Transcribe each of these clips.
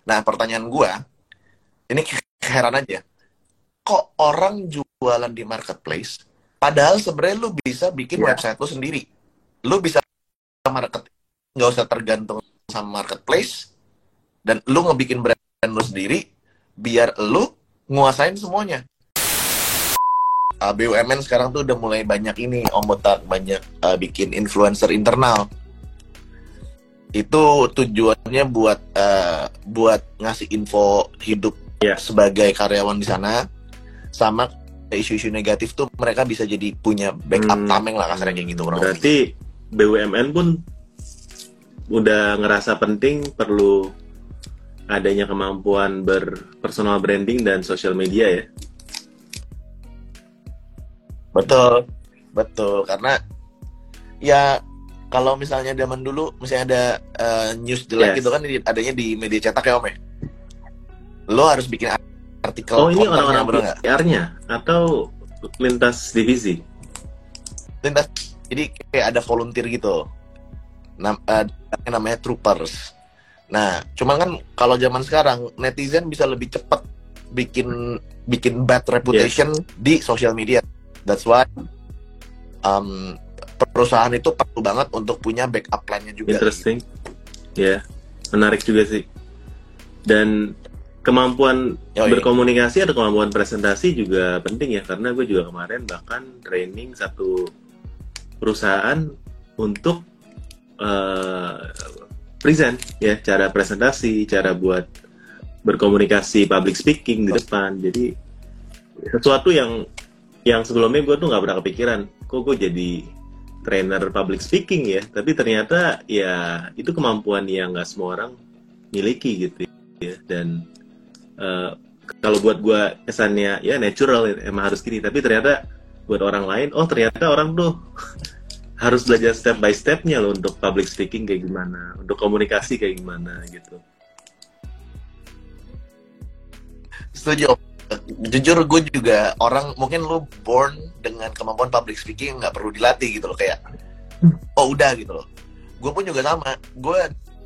Nah, pertanyaan gue, ini heran aja. Kok orang jualan di marketplace, padahal sebenarnya lu bisa bikin website lu sendiri. Lu bisa market, nggak usah tergantung sama marketplace, dan lu ngebikin brand lu sendiri, biar lu nguasain semuanya. BUMN sekarang tuh udah mulai banyak ini, Om Botak, banyak bikin influencer internal. Itu tujuannya buat ngasih info hidup sebagai karyawan di sana, sama isu-isu negatif tuh mereka bisa jadi punya backup tameng lah, kasarnya kayak gitu. Berarti BUMN pun udah ngerasa penting perlu adanya kemampuan berpersonal branding dan social media ya. Betul, karena ya kalau misalnya zaman dulu misalnya ada news jelek gitu kan adanya di media cetak ya Om ya. Lo harus bikin artikel. Oh, ini orang-orang PR-nya atau lintas divisi? Lintas, jadi kayak ada volunteer gitu. Namanya troopers. Nah, cuman kan kalau zaman sekarang netizen bisa lebih cepat bikin bad reputation di social media. That's why perusahaan itu perlu banget untuk punya backup plan-nya juga. Interesting. Ya, menarik juga sih. Dan kemampuan berkomunikasi atau kemampuan presentasi juga penting ya, karena gue juga kemarin bahkan training satu perusahaan untuk present ya, cara presentasi, cara buat berkomunikasi, public speaking di depan. Jadi sesuatu yang sebelumnya gue tuh nggak pernah kepikiran, kok gue jadi trainer public speaking ya, tapi ternyata ya itu kemampuan yang nggak semua orang miliki gitu ya. Dan kalau buat gue kesannya ya natural, emang harus gini, tapi ternyata buat orang lain, oh ternyata orang tuh harus belajar step by stepnya loh untuk public speaking kayak gimana, untuk komunikasi kayak gimana gitu. Setuju. Jujur gue juga orang, mungkin lu born dengan kemampuan public speaking, nggak perlu dilatih gitu loh, kayak oh udah gitu loh. Gue pun juga sama, gue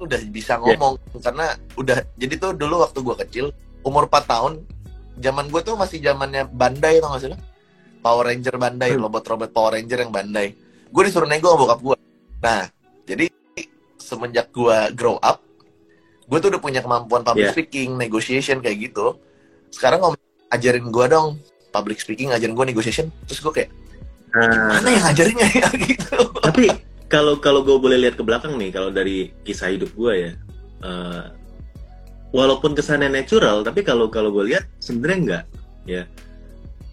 udah bisa ngomong karena udah, jadi tuh dulu waktu gue kecil umur 4 tahun, zaman gue tuh masih zamannya Bandai, tau gak sih lo? Power Ranger Bandai, robot-robot Power Ranger yang Bandai. Gue disuruh nego sama bokap gue. Nah, jadi semenjak gue grow up, gue tuh udah punya kemampuan public speaking, negotiation kayak gitu. Sekarang ajarin gue dong public speaking, ajarin gue negotiation. Terus gue kayak, mana yang ngajarinnya ya gitu. Tapi kalau gue boleh lihat ke belakang nih, kalau dari kisah hidup gue ya, walaupun kesannya natural, tapi kalau gue lihat sebenarnya enggak ya.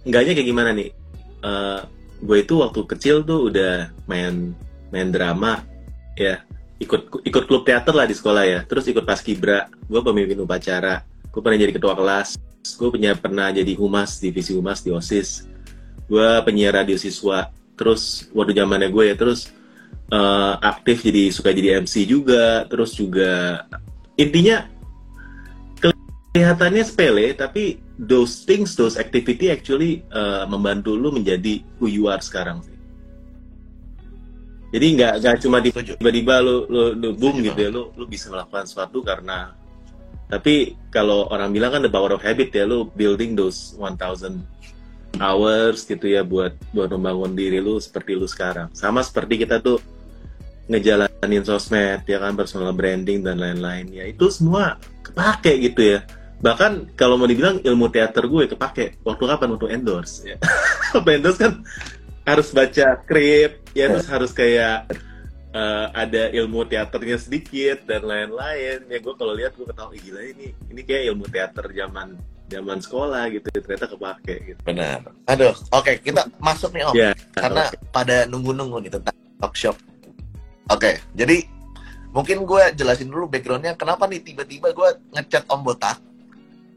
Enggaknya kayak gimana nih? Gue itu waktu kecil tuh udah main drama ya, ikut klub teater lah di sekolah ya, terus ikut paskibra, gue pemimpin upacara, gue pernah jadi ketua kelas, gue pernah jadi humas, divisi humas di OSIS, gue penyiar radio siswa, terus waktu zamannya gue ya, terus aktif suka jadi MC juga, terus juga intinya kelihatannya sepele, tapi those activity actually membantu lu menjadi who you are sekarang sih. Jadi nggak cuma tiba-tiba lu boom gitu ya, lu bisa melakukan sesuatu karena, tapi kalau orang bilang kan the power of habit ya, lu building those 1000 hours gitu ya buat membangun diri lu seperti lu sekarang. Sama seperti kita tuh ngejalanin sosmed ya kan, personal branding dan lain-lain ya, itu semua kepake gitu ya. Bahkan kalau mau dibilang ilmu teater gue kepake waktu kapan? Waktu endorse ya. Waktu endorse kan harus baca skrip ya, terus harus kayak ada ilmu teaternya sedikit dan lain-lain ya. Gue kalau lihat gue ketawa, gila ini kayak ilmu teater zaman sekolah gitu, ternyata kepake gitu. Benar. Aduh, oke, kita masuk nih Om, karena pada nunggu-nunggu nih tentang workshop. Oke, jadi mungkin gue jelasin dulu backgroundnya kenapa nih tiba-tiba gue ngechat Om Botak,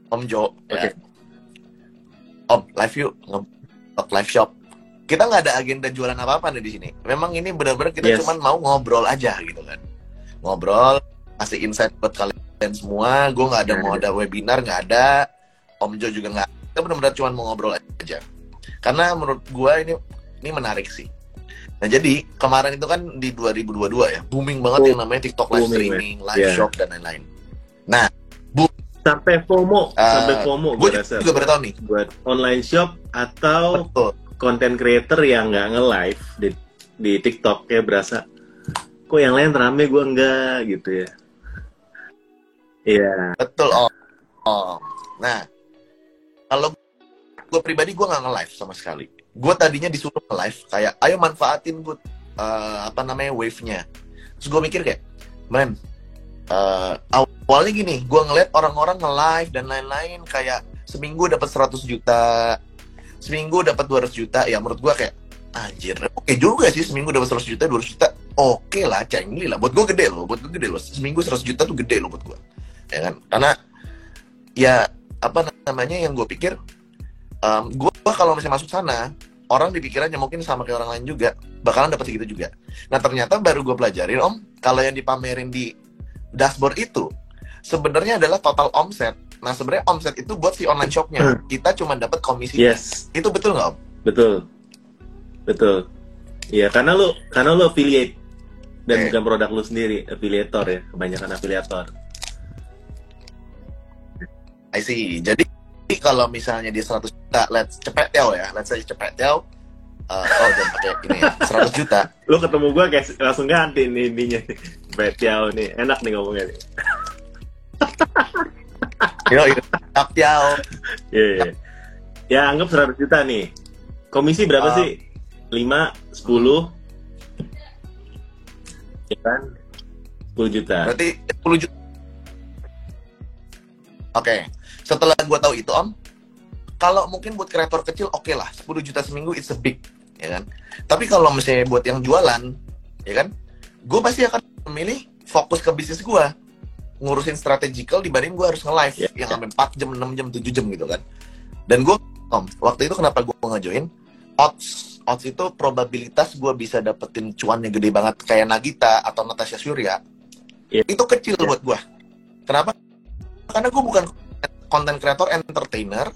Om Jo, ya. Om, live yuk, live shop. Kita nggak ada agenda jualan apa-apa nih di sini. Memang ini benar-benar kita cuman mau ngobrol aja gitu kan. Ngobrol, kasih insight buat kalian semua. Gue nggak ada mau ada webinar, nggak ada. Om Jo juga nggak. Kita benar-benar cuma mau ngobrol aja. Karena menurut gue ini menarik sih. Nah jadi kemarin itu kan di 2022 ya, booming banget yang namanya TikTok live streaming, live shop dan lain-lain. Nah, sampai FOMO gue gue rasa juga baru tahu nih. buat online shop atau Betul. content creator yang nggak nge-live di TikTok, kayak berasa kok yang lain rame gue enggak gitu ya. Iya. Betul, Nah, kalau gue pribadi gue nggak nge-live sama sekali. Gue tadinya disuruh nge-live kayak, ayo manfaatin gue wave-nya. Terus gue mikir kayak, men, awalnya gini, gue ngeliat orang-orang nge-live dan lain-lain kayak seminggu dapat 100 juta, seminggu dapat 200 juta. Ya menurut gue kayak, anjir, oke juga sih seminggu dapat 100 juta, 200 juta. Oke lah, cengli lah. Buat gue gede loh. Seminggu 100 juta tuh gede loh buat gue. Ya kan? Karena ya apa namanya yang gue pikir, gue kalau misalnya masuk sana, orang di pikirannya mungkin sama kayak orang lain juga, bakalan dapat segitu juga. Nah ternyata baru gue pelajarin, Om, kalau yang dipamerin di dashboard itu sebenarnya adalah total omset. Nah sebenarnya omset itu buat si online shopnya, kita cuma dapat komisinya. Yes. Itu betul nggak, Om? Betul. Iya, karena lu affiliate dan bukan produk lu sendiri, affiliator ya, kebanyakan afiliator. I see. Jadi kalau misalnya dia 100 juta, let's say Cepet-Tel, dan pakai ini ya, 100 juta. Lu ketemu gua kayak langsung ganti nih ininya. Cepet-Tel nih, enak nih ngomongnya nih. Cepet-Tel. Iya. Ya anggap 100 juta nih. Komisi berapa sih? 5, 10, ya kan? 10 juta. Berarti 10 juta. Oke. Setelah gue tahu itu, Om, kalau mungkin buat kreator kecil, oke lah, 10 juta seminggu it's a big, ya kan? Tapi kalau misalnya buat yang jualan, ya kan? Gue pasti akan memilih fokus ke bisnis gue, ngurusin strategical dibanding gue harus nge-live yang sampai 4 jam, 6 jam, 7 jam gitu kan. Dan gue, Om, waktu itu kenapa gue nge-join? Odds itu probabilitas gue bisa dapetin cuannya gede banget kayak Nagita atau Natasha Surya, itu kecil buat gue. Kenapa? Karena gue bukan content creator entertainer,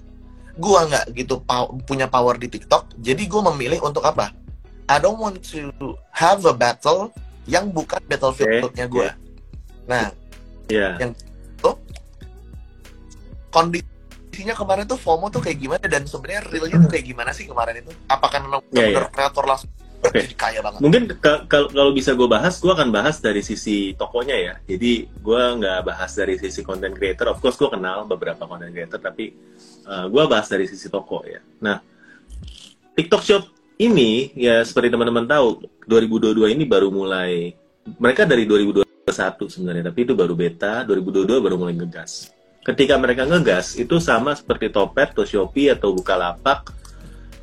gue nggak gitu punya power di TikTok, jadi gue memilih untuk apa? I don't want to have a battle yang bukan battlefield-nya gue. Nah, yang itu kondisinya kemarin tuh FOMO tuh kayak gimana, dan sebenarnya realnya tuh kayak gimana sih kemarin itu? Apakah memang benar kreator langsung jadi kaya banget? Mungkin kalau bisa gue akan bahas dari sisi tokonya ya. Jadi gue nggak bahas dari sisi content creator. Of course gue kenal beberapa content creator, tapi gue bahas dari sisi toko ya. Nah, TikTok Shop ini ya seperti teman-teman tahu, 2022 ini baru mulai. Mereka dari 2021 sebenarnya, tapi itu baru beta. 2022 baru mulai ngegas. Ketika mereka ngegas, itu sama seperti Topet atau Shopee atau Bukalapak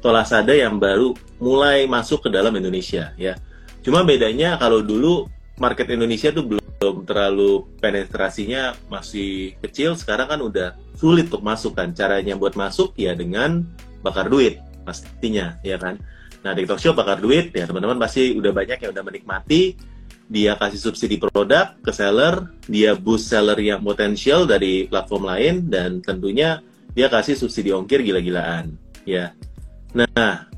atau Lazada yang baru mulai masuk ke dalam Indonesia ya. Cuma bedanya kalau dulu market Indonesia tuh belum terlalu penetrasinya masih kecil, sekarang kan udah sulit untuk masuk kan. Caranya buat masuk ya dengan bakar duit pastinya ya kan. Nah, TikTok Shop bakar duit ya, teman-teman pasti udah banyak yang udah menikmati. Dia kasih subsidi produk ke seller, dia boost seller yang potensial dari platform lain, dan tentunya dia kasih subsidi ongkir gila-gilaan ya. Nah,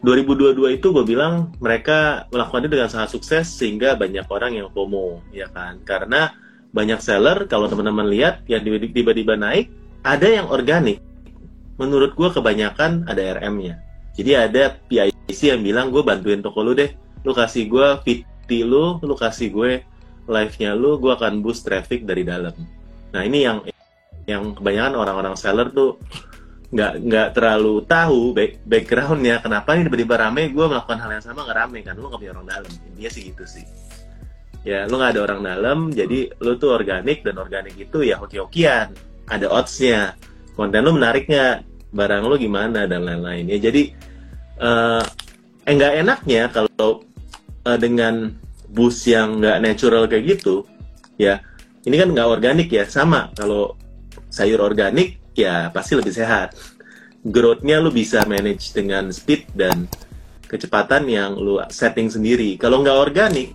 2022 itu gue bilang mereka melakukan itu dengan sangat sukses sehingga banyak orang yang FOMO, ya kan? Karena banyak seller, kalau teman-teman lihat, yang tiba-tiba naik, ada yang organik. Menurut gue kebanyakan ada RM-nya. Jadi ada PIC yang bilang, gue bantuin toko lu deh, lu kasih gue VT lu kasih gue live-nya lu, gue akan boost traffic dari dalam. Nah ini yang kebanyakan orang-orang seller tuh nggak terlalu tahu backgroundnya, kenapa nih tiba-tiba rame, gue melakukan hal yang sama nggak rame, kan lu nggak punya orang dalam. Intinya sih gitu sih ya, lu nggak ada orang dalam, jadi lu tuh organik, dan organik itu ya hoki-hokian, ada odds-nya, konten lu menarik nggak, barang lu gimana, dan lain-lain ya. Jadi nggak enaknya kalau dengan boost yang nggak natural kayak gitu ya, ini kan nggak organik ya. Sama kalau sayur organik ya pasti lebih sehat, growth-nya lu bisa manage dengan speed dan kecepatan yang lu setting sendiri. Kalau nggak organik,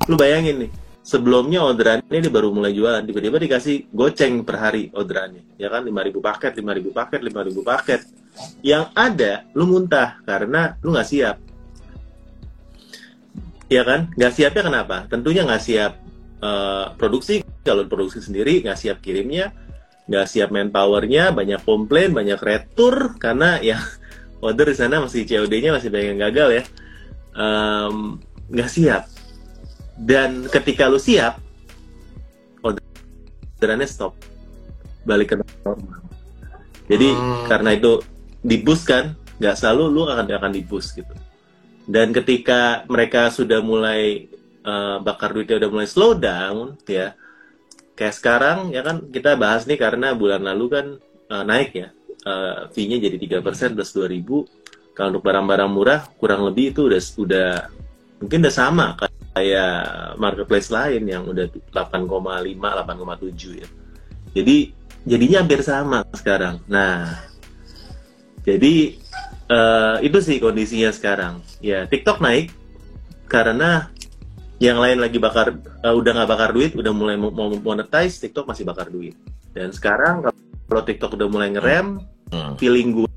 lu bayangin nih, sebelumnya orderannya dia baru mulai jualan, tiba-tiba dikasih goceng per hari orderannya, ya kan, 5.000 paket, 5.000 paket, 5.000 paket. Yang ada, lu muntah karena lu nggak siap. Ya kan? Nggak siapnya kenapa? Tentunya nggak siap produksi, kalau produksi sendiri nggak siap kirimnya, nggak siap manpowernya, banyak komplain, banyak retur karena ya order di sana masih COD-nya masih banyak yang gagal ya, nggak siap. Dan ketika lu siap, orderannya stop, balik ke normal. Jadi karena itu di boost kan, nggak selalu lu akan di boost gitu. Dan ketika mereka sudah mulai bakar duitnya udah mulai slow down ya, kayak sekarang ya kan kita bahas nih karena bulan lalu kan naik ya, fee-nya jadi 3% plus 2.000. Kalau untuk barang-barang murah kurang lebih itu udah mungkin udah sama kayak marketplace lain yang udah 8,5, 8,7 ya. Jadi jadinya hampir sama sekarang. Nah, jadi itu sih kondisinya sekarang. Ya TikTok naik karena yang lain lagi udah nggak bakar duit, udah mulai mau monetize, TikTok masih bakar duit. Dan sekarang kalau TikTok udah mulai ngerem, feeling gue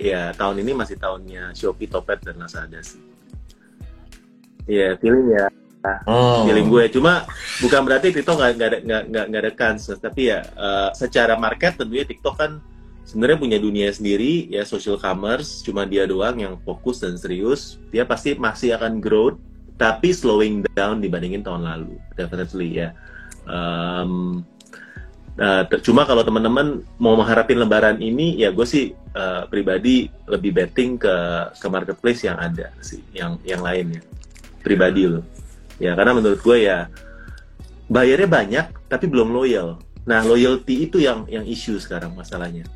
ya tahun ini masih tahunnya Shopee, Topet dan Lazada sih. Ya feeling gue. Cuma bukan berarti TikTok nggak ada kans, tapi ya secara market tentunya TikTok kan sebenarnya punya dunia sendiri ya, social commerce, cuma dia doang yang fokus dan serius. Dia pasti masih akan growth, tapi slowing down dibandingin tahun lalu, definitely ya. Cuma kalau teman-teman mau mengharapin Lebaran ini, ya gue sih pribadi lebih betting ke marketplace yang ada sih, yang lainnya, pribadi loh. Ya karena menurut gue ya bayarnya banyak, tapi belum loyal. Nah loyalty itu yang issue sekarang masalahnya.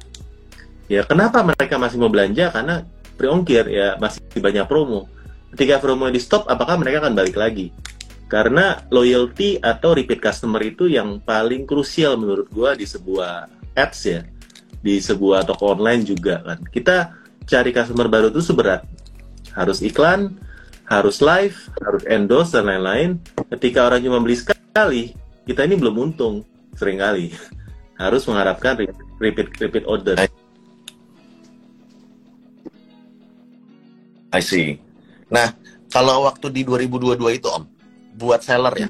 Ya kenapa mereka masih mau belanja? Karena pre-ongkir ya, masih banyak promo. Ketika promo di stop, apakah mereka akan balik lagi? Karena loyalty atau repeat customer itu yang paling krusial menurut gua di sebuah ads ya, di sebuah toko online juga kan. Kita cari customer baru itu seberat. Harus iklan, harus live, harus endorse dan lain-lain. Ketika orang cuma beli sekali, kita ini belum untung seringkali. Harus mengharapkan repeat order. I see. Nah, kalau waktu di 2022 itu Om, buat seller ya,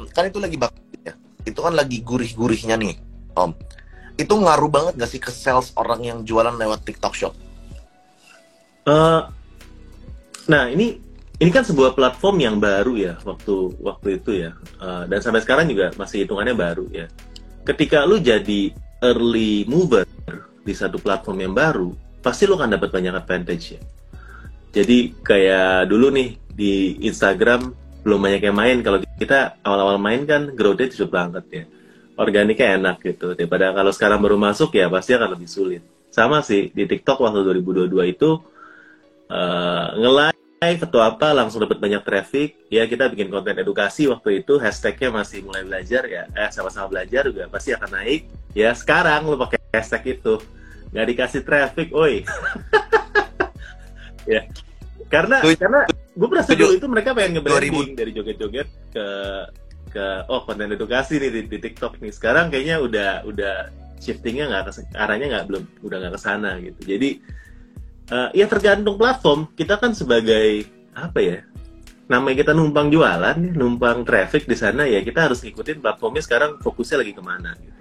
kan itu lagi ya, itu kan lagi gurih-gurihnya nih Om. Itu ngaruh banget gak sih ke sales orang yang jualan lewat TikTok Shop? Nah ini kan sebuah platform yang baru ya waktu itu ya, dan sampai sekarang juga masih hitungannya baru ya. Ketika lu jadi early mover di satu platform yang baru, pasti lo akan dapat banyak advantage ya. Jadi kayak dulu nih di Instagram belum banyak yang main. Kalau kita awal-awal main kan growth-nya cukup banget ya, organiknya enak gitu. Daripada kalau sekarang baru masuk ya pasti akan lebih sulit. Sama sih di TikTok waktu 2022 itu nge-live atau apa langsung dapat banyak traffic ya. Kita bikin konten edukasi waktu itu, hashtagnya masih mulai belajar ya, sama-sama belajar juga pasti akan naik ya. Sekarang lo pakai hashtag itu nggak dikasih traffic, oi. Ya, karena gue merasa dulu itu mereka pengen nge-branding dari joget-joget ke konten edukasi nih di TikTok nih. Sekarang kayaknya udah shiftingnya arahnya udah nggak ke sana gitu. Jadi ya tergantung platform. Kita kan sebagai apa ya, namanya kita numpang jualan, numpang traffic di sana ya, kita harus ngikutin platformnya sekarang fokusnya lagi kemana gitu.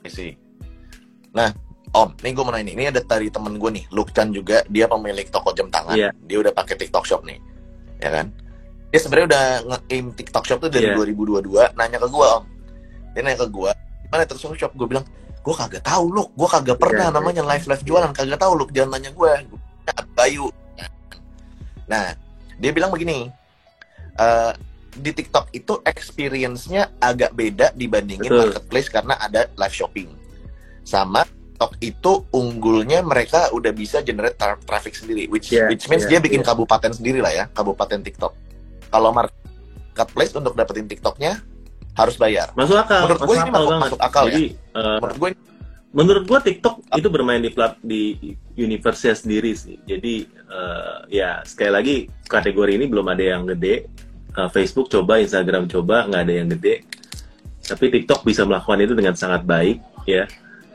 Sih. Nah, Om, nih gue mau nanya, ini ada dari temen gue nih, Lukcan juga, dia pemilik toko jam tangan, dia udah pakai TikTok Shop nih, ya kan? Dia sebenarnya udah nge-aim TikTok Shop tuh dari 2022, nanya ke gue Om, dia nanya ke gue, gimana TikTok Shop? Gue bilang, gue kagak tahu Luk, gue kagak pernah namanya live jualan, kagak tahu Luk, jangan nanya gue Bayu. Nah, dia bilang begini, di TikTok itu experience-nya agak beda dibandingin marketplace karena ada live shopping. Sama TikTok itu unggulnya mereka udah bisa generate traffic sendiri, which means dia bikin kabupaten sendiri lah ya, kabupaten TikTok. Kalau marketplace untuk dapetin TikToknya harus bayar. Masuk akal. Menurut gue ini masuk akal. Jadi, ya. Menurut gue TikTok itu bermain di universe-nya sendiri sih. Jadi ya sekali lagi kategori ini belum ada yang gede. Facebook coba, Instagram coba, nggak ada yang gede. Tapi TikTok bisa melakukan itu dengan sangat baik, ya.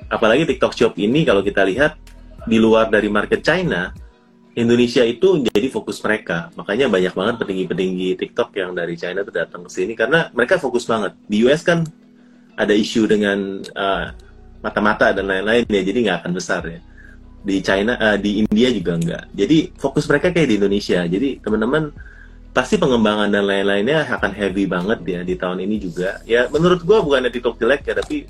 Apalagi TikTok Shop ini kalau kita lihat di luar dari market China, Indonesia itu jadi fokus mereka. Makanya banyak banget petinggi-petinggi TikTok yang dari China tuh datang ke sini karena mereka fokus banget. Di US kan ada isu dengan mata-mata dan lain-lain ya, jadi nggak akan besar ya. Di China, di India juga nggak. Jadi fokus mereka kayak di Indonesia. Jadi teman-teman pasti pengembangan dan lain-lainnya akan heavy banget ya di tahun ini juga. Ya menurut gua bukannya TikTok jelek ya, tapi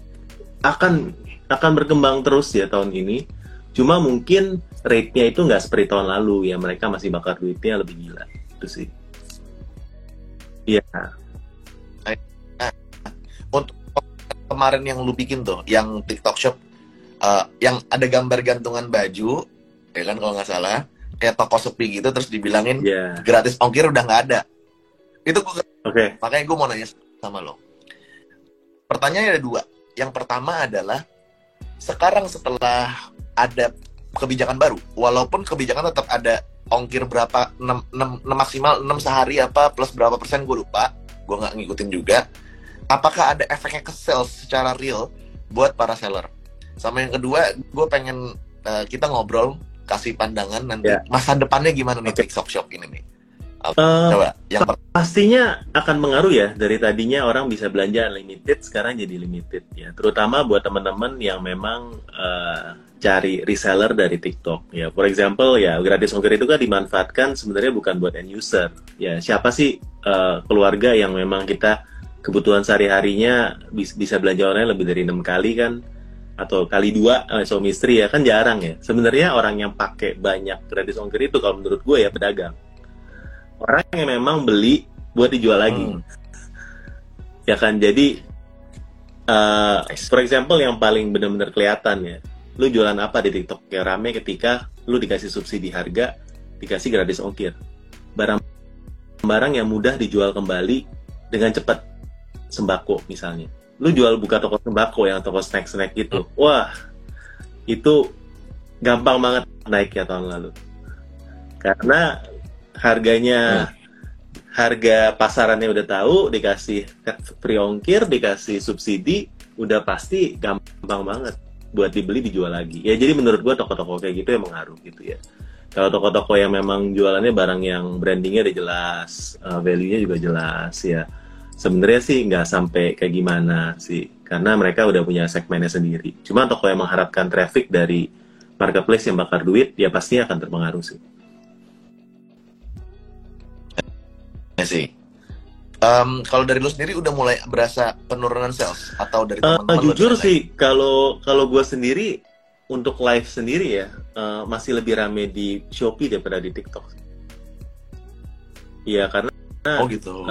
akan berkembang terus ya tahun ini. Cuma mungkin rate-nya itu nggak seperti tahun lalu ya, mereka masih bakar duitnya lebih gila. Itu sih. Iya. Nah, untuk kemarin yang lu bikin tuh, yang TikTok Shop, yang ada gambar gantungan baju, ya kan kalau nggak salah, kayak toko sepi gitu, terus dibilangin gratis ongkir udah nggak ada. Itu makanya gue mau nanya sama lo. Pertanyaannya ada dua. Yang pertama adalah, sekarang setelah ada kebijakan baru, walaupun kebijakan tetap ada ongkir berapa, 6 maksimal 6 sehari apa, plus berapa persen gue lupa, gue nggak ngikutin juga. Apakah ada efeknya ke sales secara real buat para seller? Sama yang kedua, gue pengen kita ngobrol, kasih pandangan nanti masa depannya gimana nih TikTok Shop ini nih. Coba, pastinya akan mengaruh ya, dari tadinya orang bisa belanja unlimited, sekarang jadi limited ya, terutama buat teman-teman yang memang cari reseller dari TikTok ya. For example ya, gratis ongkir itu kan dimanfaatkan sebenarnya bukan buat end user ya. Siapa sih keluarga yang memang kita kebutuhan sehari-harinya bisa belanja online lebih dari 6 kali kan, atau kali 2 suami istri ya, kan jarang ya. Sebenarnya orang yang pakai banyak gratis ongkir itu kalau menurut gue ya pedagang, orang yang memang beli buat dijual lagi ya kan. Jadi for example yang paling benar-benar kelihatan ya, lu jualan apa di TikTok yang rame ketika lu dikasih subsidi harga, dikasih gratis ongkir, barang-barang yang mudah dijual kembali dengan cepat. Sembako misalnya, lu jual buka toko sembako yang toko snack-snack gitu, wah itu gampang banget naik ya tahun lalu, karena harganya harga pasarannya udah tahu, dikasih free ongkir, dikasih subsidi, udah pasti gampang banget buat dibeli, dijual lagi ya. Jadi menurut gua toko-toko kayak gitu yang mengaruh gitu ya. Kalau toko-toko yang memang jualannya barang yang brandingnya udah jelas, value-nya juga jelas ya, sebenarnya sih nggak sampai kayak gimana sih, karena mereka udah punya segmennya sendiri. Cuma toko yang mengharapkan traffic dari marketplace yang bakar duit, ya pasti akan terpengaruh sih. Ya sih. Kalau dari lu sendiri udah mulai berasa penurunan sales atau dari teman-teman? Jujur sih, kalau gue sendiri untuk live sendiri ya, masih lebih rame di Shopee daripada di TikTok. Iya, karena gitu.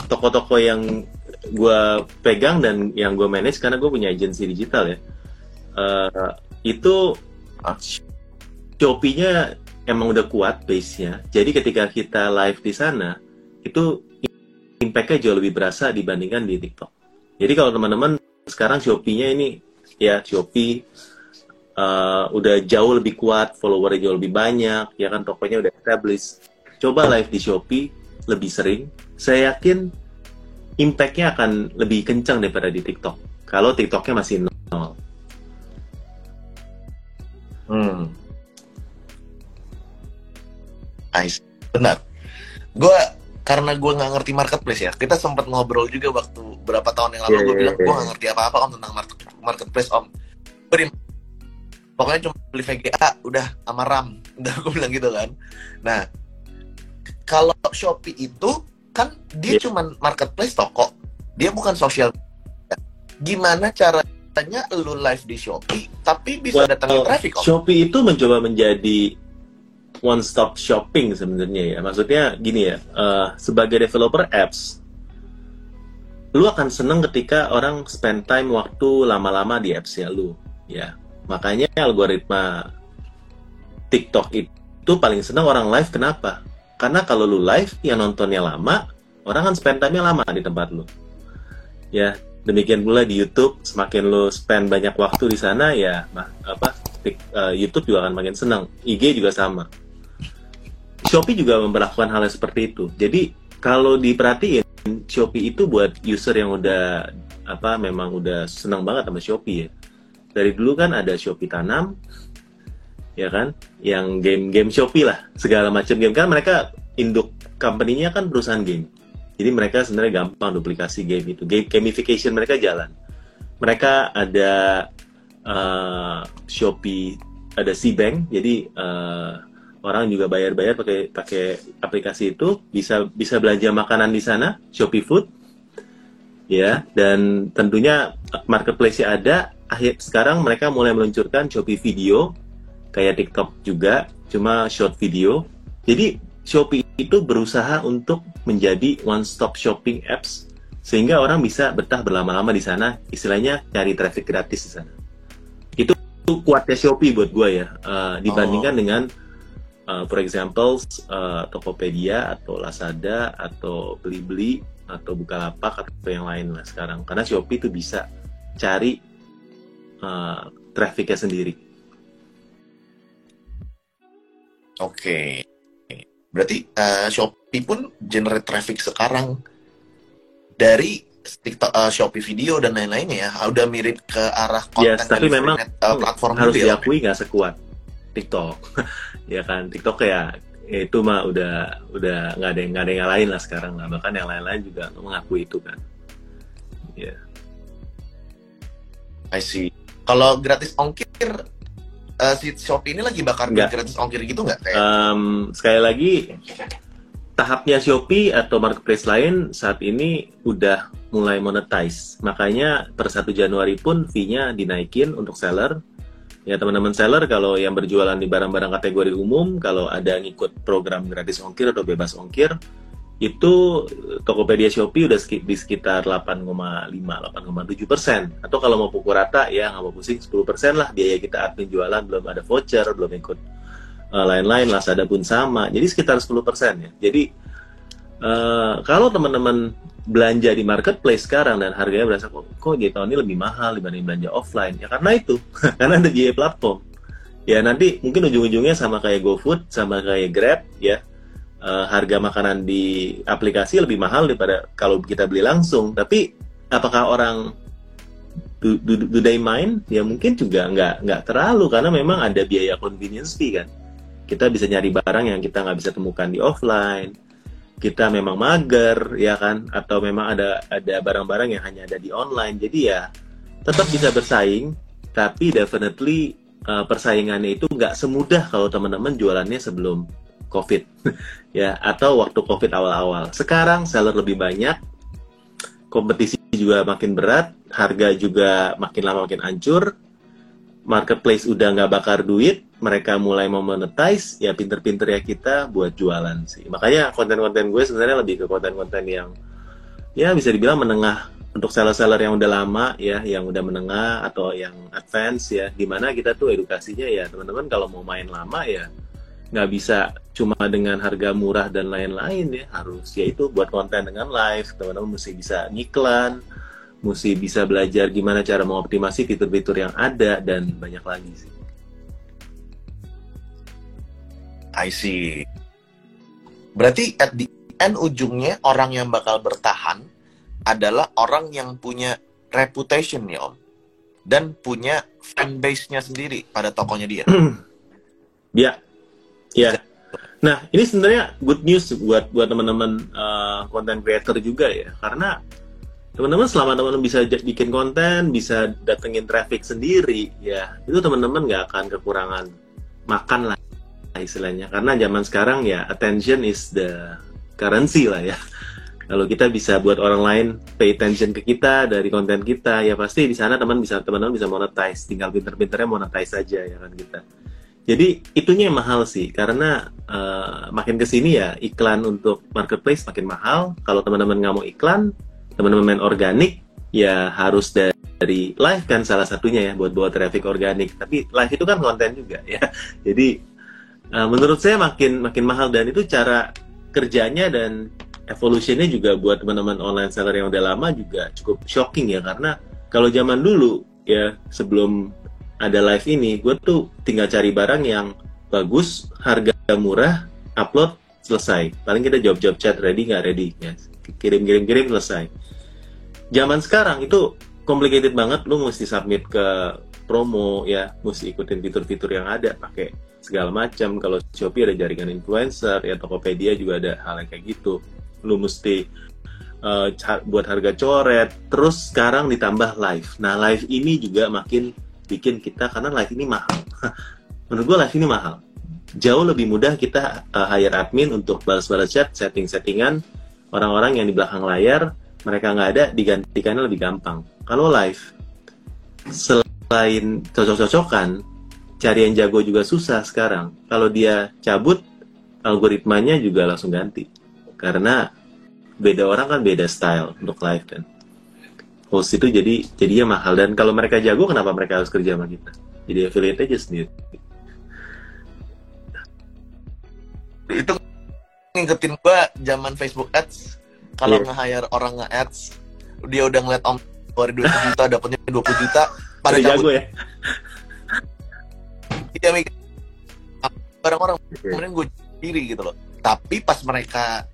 Toko-toko yang gue pegang dan yang gue manage, karena gue punya agensi digital ya, itu Shopee-nya emang udah kuat base-nya. Jadi ketika kita live di sana, itu impact-nya jauh lebih berasa dibandingkan di TikTok. Jadi kalau teman-teman sekarang Shopee-nya ini ya, Shopee udah jauh lebih kuat, follower-nya jauh lebih banyak, ya kan, tokonya udah established. Coba live di Shopee lebih sering, saya yakin impact-nya akan lebih kencang daripada di TikTok. Kalau TikTok-nya masih 0. Nice. Benar. Karena gue nggak ngerti marketplace ya. Kita sempat ngobrol juga waktu berapa tahun yang lalu. Gue bilang gue nggak ngerti apa-apa om tentang marketplace om. Pokoknya cuma beli VGA, udah sama RAM. Udah, gue bilang gitu kan. Nah, kalau Shopee itu kan dia cuma marketplace toko, dia bukan sosial. Gimana caranya lu live di Shopee tapi bisa datangin traffic om? Shopee itu mencoba menjadi one stop shopping sebenarnya ya. Maksudnya gini ya, sebagai developer apps, lu akan seneng ketika orang spend time waktu lama-lama di apps-nya lu ya. Makanya algoritma TikTok itu paling seneng orang live. Kenapa? Karena kalau lu live, yang nontonnya lama, orang kan spend time-nya lama di tempat lu. Ya, demikian pula di YouTube, semakin lu spend banyak waktu di sana, ya YouTube juga akan makin senang. IG juga sama. Shopee juga memperlakukan hal yang seperti itu. Jadi, kalau diperhatiin, Shopee itu buat user yang udah memang udah senang banget sama Shopee ya. Dari dulu kan ada Shopee Tanam, ya kan, yang game Shopee lah, segala macam game, kan mereka induk company-nya kan perusahaan game, jadi mereka sebenarnya gampang duplikasi game itu, gamification mereka jalan. Mereka ada Shopee, ada Cbank, jadi orang juga bayar pakai aplikasi itu, bisa belanja makanan di sana, Shopee Food, ya, dan tentunya marketplace-nya ada. Sekarang mereka mulai meluncurkan Shopee Video, kayak TikTok juga, cuma short video. Jadi Shopee itu berusaha untuk menjadi one-stop shopping apps, sehingga orang bisa betah berlama-lama di sana, istilahnya cari traffic gratis di sana. Itu kuatnya Shopee buat gue ya, dibandingkan dengan for example Tokopedia atau Lazada atau Blibli atau Bukalapak atau yang lain lah sekarang, karena Shopee itu bisa cari trafficnya sendiri. Oke. Berarti Shopee pun generate traffic sekarang dari TikTok, Shopee Video dan lain-lainnya ya, udah mirip ke arah konten. Yes, tapi memang platform harus ya, diakui nggak sekuat TikTok. Ya kan, TikTok ya itu mah udah nggak ada yang ngalahin lah sekarang lah, bahkan yang lain-lain juga mengakui itu kan. Ya. Yeah. I see. Kalau gratis ongkir, si Shopee ini lagi bakar gratis ongkir gitu nggak? Sekali lagi, tahapnya Shopee atau marketplace lain saat ini udah mulai monetize. Makanya per 1 Januari pun fee-nya dinaikin untuk seller. Ya teman-teman seller, kalau yang berjualan di barang-barang kategori umum, kalau ada ngikut program gratis ongkir atau bebas ongkir, itu Tokopedia Shopee udah di sekitar 8,5-8,7%. Atau kalau mau pukul rata, ya nggak mau pusing, 10% lah biaya kita admin jualan, belum ada voucher, belum ikut lain-lain, Lazada pun sama. Jadi sekitar 10% ya. Jadi kalau teman-teman belanja di marketplace sekarang dan harganya berasa kok di tahun ini lebih mahal dibanding belanja offline, ya karena itu, karena ada biaya platform. Ya nanti mungkin ujung-ujungnya sama kayak GoFood, sama kayak Grab, ya. Harga makanan di aplikasi lebih mahal daripada kalau kita beli langsung. Tapi apakah orang do they mind? Ya mungkin juga nggak terlalu, karena memang ada biaya convenience fee kan. Kita bisa nyari barang yang kita nggak bisa temukan di offline. Kita memang mager, ya kan? Atau memang ada barang-barang yang hanya ada di online. Jadi ya tetap bisa bersaing, tapi definitely persaingannya itu nggak semudah kalau teman-teman jualannya sebelum COVID, ya, atau waktu COVID awal-awal. Sekarang seller lebih banyak, kompetisi juga makin berat, harga juga makin lama makin hancur, marketplace udah nggak bakar duit, mereka mulai mau monetize, ya pinter-pinter ya kita buat jualan sih. Makanya konten-konten gue sebenarnya lebih ke konten-konten yang ya bisa dibilang menengah, untuk seller-seller yang udah lama ya, yang udah menengah atau yang advance ya, dimana kita tuh edukasinya ya teman-teman kalau mau main lama ya nggak bisa cuma dengan harga murah dan lain-lain ya, harus yaitu buat konten dengan live, teman-teman mesti bisa ngiklan, mesti bisa belajar gimana cara mengoptimasi fitur-fitur yang ada, dan banyak lagi sih. I see. Berarti at the end ujungnya orang yang bakal bertahan adalah orang yang punya reputation ya Om, dan punya fanbase-nya sendiri pada tokonya dia. Ya. Ya, nah ini sebenarnya good news buat teman-teman content creator juga ya, karena teman-teman selama teman-teman bisa bikin konten, bisa datengin traffic sendiri, ya itu teman-teman nggak akan kekurangan makan lah istilahnya, karena zaman sekarang ya attention is the currency lah ya. Kalau kita bisa buat orang lain pay attention ke kita dari konten kita, ya pasti di sana teman-teman bisa monetize, tinggal pinter-pinternya monetize aja ya kan kita. Jadi itunya yang mahal sih, karena makin kesini ya iklan untuk marketplace makin mahal. Kalau teman-teman nggak mau iklan, teman-teman main organik, ya harus dari live kan salah satunya ya, buat traffic organik. Tapi live itu kan konten juga ya. Jadi menurut saya makin mahal, dan itu cara kerjanya dan evolutionnya juga buat teman-teman online seller yang udah lama juga cukup shocking ya, karena kalau zaman dulu ya sebelum ada live ini, gue tuh tinggal cari barang yang bagus, harga murah, upload, selesai. Paling kita jawab chat, ready nggak ready, ya. Kirim, selesai. Zaman sekarang itu complicated banget, lu mesti submit ke promo ya, mesti ikutin fitur-fitur yang ada, pakai segala macam. Kalau Shopee ada jaringan influencer, ya Tokopedia juga ada hal yang kayak gitu. Lu mesti buat harga coret, terus sekarang ditambah live. Nah, live ini juga makin bikin kita, karena live ini mahal. Menurut gue live ini mahal. Jauh lebih mudah kita hire admin untuk balas-balas chat, setting-settingan orang-orang yang di belakang layar, mereka nggak ada, digantikannya lebih gampang. Kalau live, selain cocok-cocokan, cari yang jago juga susah sekarang. Kalau dia cabut, algoritmanya juga langsung ganti. Karena beda orang kan beda style untuk live kan. Host itu jadinya mahal. Dan kalau mereka jago, kenapa mereka harus kerja sama kita? Jadi affiliate aja sendiri. Itu ngikutin gua zaman Facebook Ads. Kalau Yeah. nge-hire orang nge-ads, dia udah ngeliat om keluar 20 juta, dapatnya 20 juta, pada Udah jago cabut. ya. Dia mikir, orang-orang Oke. kemudian gue sendiri gitu loh. Tapi pas mereka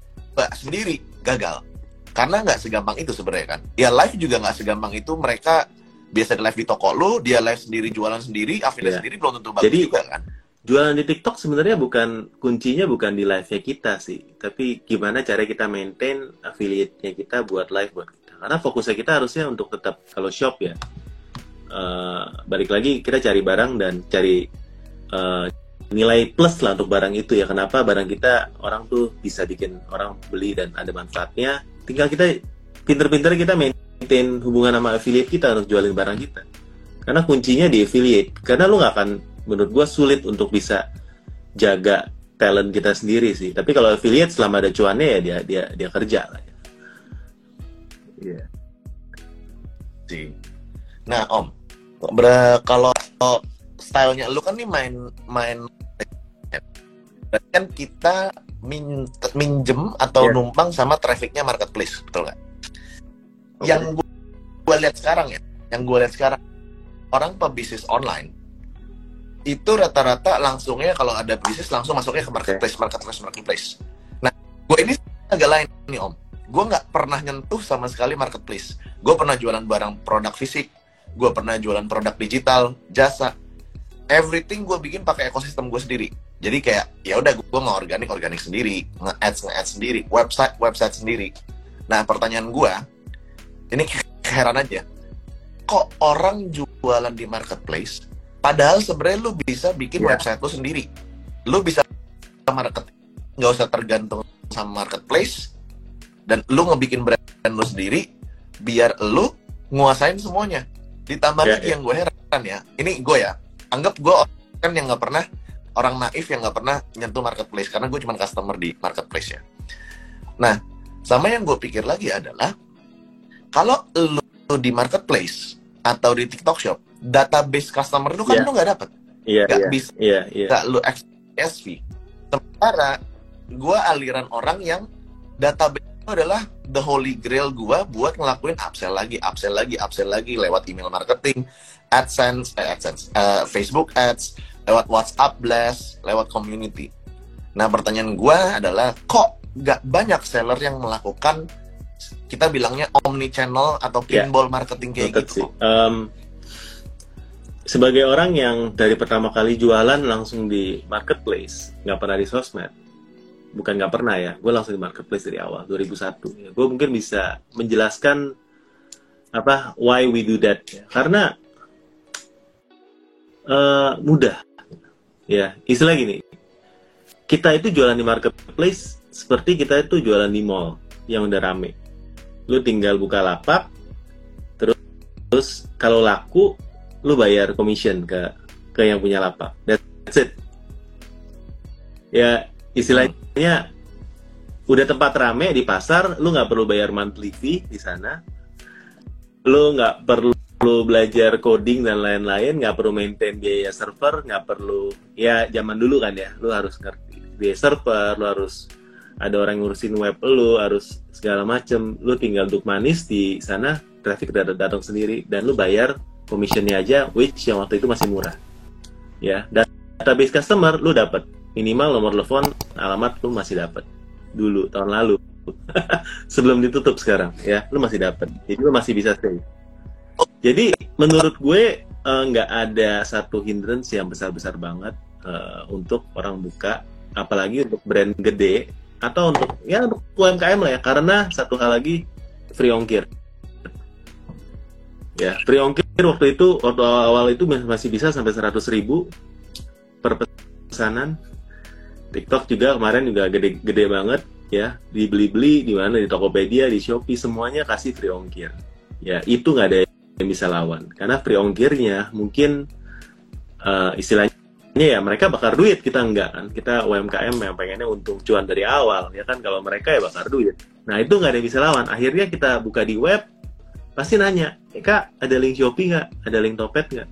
sendiri gagal, karena nggak segampang itu sebenarnya kan. Ya live juga nggak segampang itu. Mereka biasa di live di toko lu, dia live sendiri, jualan sendiri, affiliate Yeah. sendiri, belum tentu bagus Jadi, juga kan. Jualan di TikTok sebenarnya kuncinya bukan di live-nya kita sih, tapi gimana cara kita maintain affiliate-nya kita buat live buat kita. Karena fokusnya kita harusnya untuk tetap, kalau shop ya, balik lagi kita cari barang dan cari nilai plus lah untuk barang itu ya. Kenapa barang kita orang tuh bisa bikin orang beli dan ada manfaatnya. Tinggal kita pinter-pinter kita maintain hubungan sama affiliate kita untuk jualin barang kita. Karena kuncinya di affiliate. Karena lu nggak akan, menurut gua sulit untuk bisa jaga talent kita sendiri sih. Tapi kalau affiliate selama ada cuannya ya dia kerja lah. Iya. Sih. Nah Om, kalau stylenya lu kan nih main berarti kan kita minjem atau Yeah. numpang sama trafficnya marketplace, betul nggak? Okay. Yang gue lihat sekarang orang pebisnis online itu rata-rata langsungnya kalau ada bisnis langsung masuknya ke marketplace. Nah, gue ini agak lain nih Om. Gue nggak pernah nyentuh sama sekali marketplace. Gue pernah jualan barang produk fisik, gue pernah jualan produk digital, jasa, everything gue bikin pakai ekosistem gue sendiri. Jadi kayak ya udah gue organik sendiri, nge-ads sendiri, website sendiri. Nah pertanyaan gue, ini heran aja, kok orang jualan di marketplace, padahal sebenarnya lu bisa bikin Yeah. website lu sendiri, lu bisa market, nggak usah tergantung sama marketplace, dan lu ngebikin brand lu sendiri, biar lu nguasain semuanya. Ditambah Yeah, lagi yeah. yang gue heran ya, ini gue ya, anggap gue kan yang nggak pernah, orang naif yang nggak pernah nyentuh marketplace, karena gue cuma customer di marketplace ya. Nah, sama yang gue pikir lagi adalah, kalau lu di marketplace atau di TikTok Shop, database customer lu kan Yeah. lu nggak dapet, Iya, nggak iya. bisa Iya, iya. nggak lu XSV. Sementara gue aliran orang yang database itu adalah the holy grail gue buat ngelakuin upsell lagi lewat email marketing, AdSense, Facebook Ads, lewat WhatsApp Blast, lewat community. Nah pertanyaan gue adalah, kok nggak banyak seller yang melakukan, kita bilangnya omni-channel atau clean ball marketing kayak Noted gitu? sih. Sebagai orang yang dari pertama kali jualan langsung di marketplace, nggak pernah di sosmed. Bukan nggak pernah ya, gue langsung di marketplace dari awal 2001. Ya, gue mungkin bisa menjelaskan why we do that. Ya. Karena mudah. Ya, istilah gini. Kita itu jualan di marketplace seperti kita itu jualan di mall yang udah rame. Lu tinggal buka lapak, terus kalau laku lu bayar commission ke yang punya lapak. That's it. Ya, istilahnya udah tempat rame di pasar, lu nggak perlu bayar monthly fee di sana. Lu nggak perlu belajar coding dan lain-lain, nggak perlu maintain biaya server, nggak perlu, ya zaman dulu kan ya, lu harus ngerti biaya server, lu harus ada orang ngurusin web, lu harus segala macem. Lu tinggal duduk manis di sana, traffic datang sendiri, dan lu bayar commissionnya aja, which yang waktu itu masih murah. Ya, database customer lu dapat minimal nomor telepon, alamat lu masih dapat dulu tahun lalu. Sebelum ditutup sekarang ya, lu masih dapat. Jadi lu masih bisa stay. Jadi menurut gue nggak ada satu hindrance yang besar-besar banget untuk orang buka, apalagi untuk brand gede atau untuk UMKM lah ya, karena satu hal lagi, free ongkir. Ya, free ongkir waktu awal itu masih bisa sampai 100.000 per pesanan. TikTok juga kemarin juga gede banget ya, dibeli-beli di mana, di Tokopedia, di Shopee, semuanya kasih free ongkir. Ya, itu nggak ada yang bisa lawan, karena free ongkirnya mungkin istilahnya ya mereka bakar duit, kita enggak kan, kita UMKM yang pengennya untung cuan dari awal ya kan, kalau mereka ya bakar duit. Nah itu nggak ada yang bisa lawan. Akhirnya kita buka di web, pasti nanya, Kak ada link Shopee nggak, ada link Topet nggak?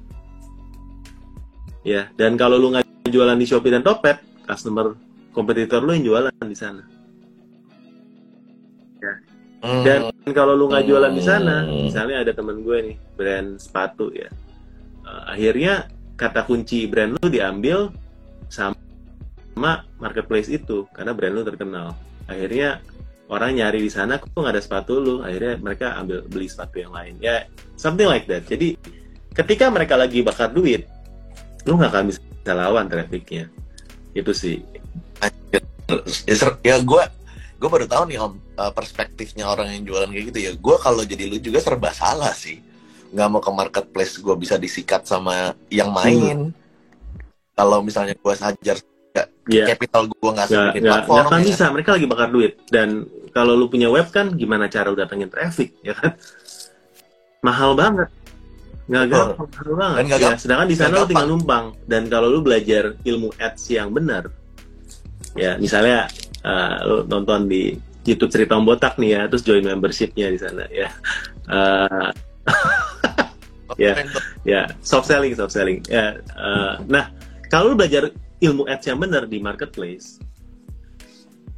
Ya, dan kalau lu nggak jualan di Shopee dan Topet, customer kompetitor lu yang jualan di sana. Ya. Dan kalau lu nggak jualan di sana, misalnya ada temen gue nih, brand sepatu ya, akhirnya kata kunci brand lu diambil sama marketplace itu, karena brand lu terkenal. Akhirnya orang nyari di sana, kok nggak ada sepatu lu, akhirnya mereka beli sepatu yang lain. Ya, something like that. Jadi, ketika mereka lagi bakar duit, lu nggak akan bisa lawan trafficnya. Itu sih. Ya gue baru tahu nih Om, perspektifnya orang yang jualan kayak gitu ya. Gue kalau jadi lu juga serba salah sih. Nggak mau ke marketplace, gue bisa disikat sama yang main. Kalau misalnya gue hajar capital gue nggak sebikin platform. Nggak akan bisa, mereka lagi bakar duit. Dan kalau lu punya web kan, gimana cara lu datengin traffic, ya kan? Mahal banget. Nggak gampang, mahal banget. Ya, sedangkan di sana lu tinggal numpang. Dan kalau lu belajar ilmu ads yang benar, ya misalnya lu nonton di YouTube Cerita Om Botak nih ya, terus join membership-nya di sana ya. Ya, soft selling. Ya, nah, kalau lu belajar ilmu ads yang benar di marketplace,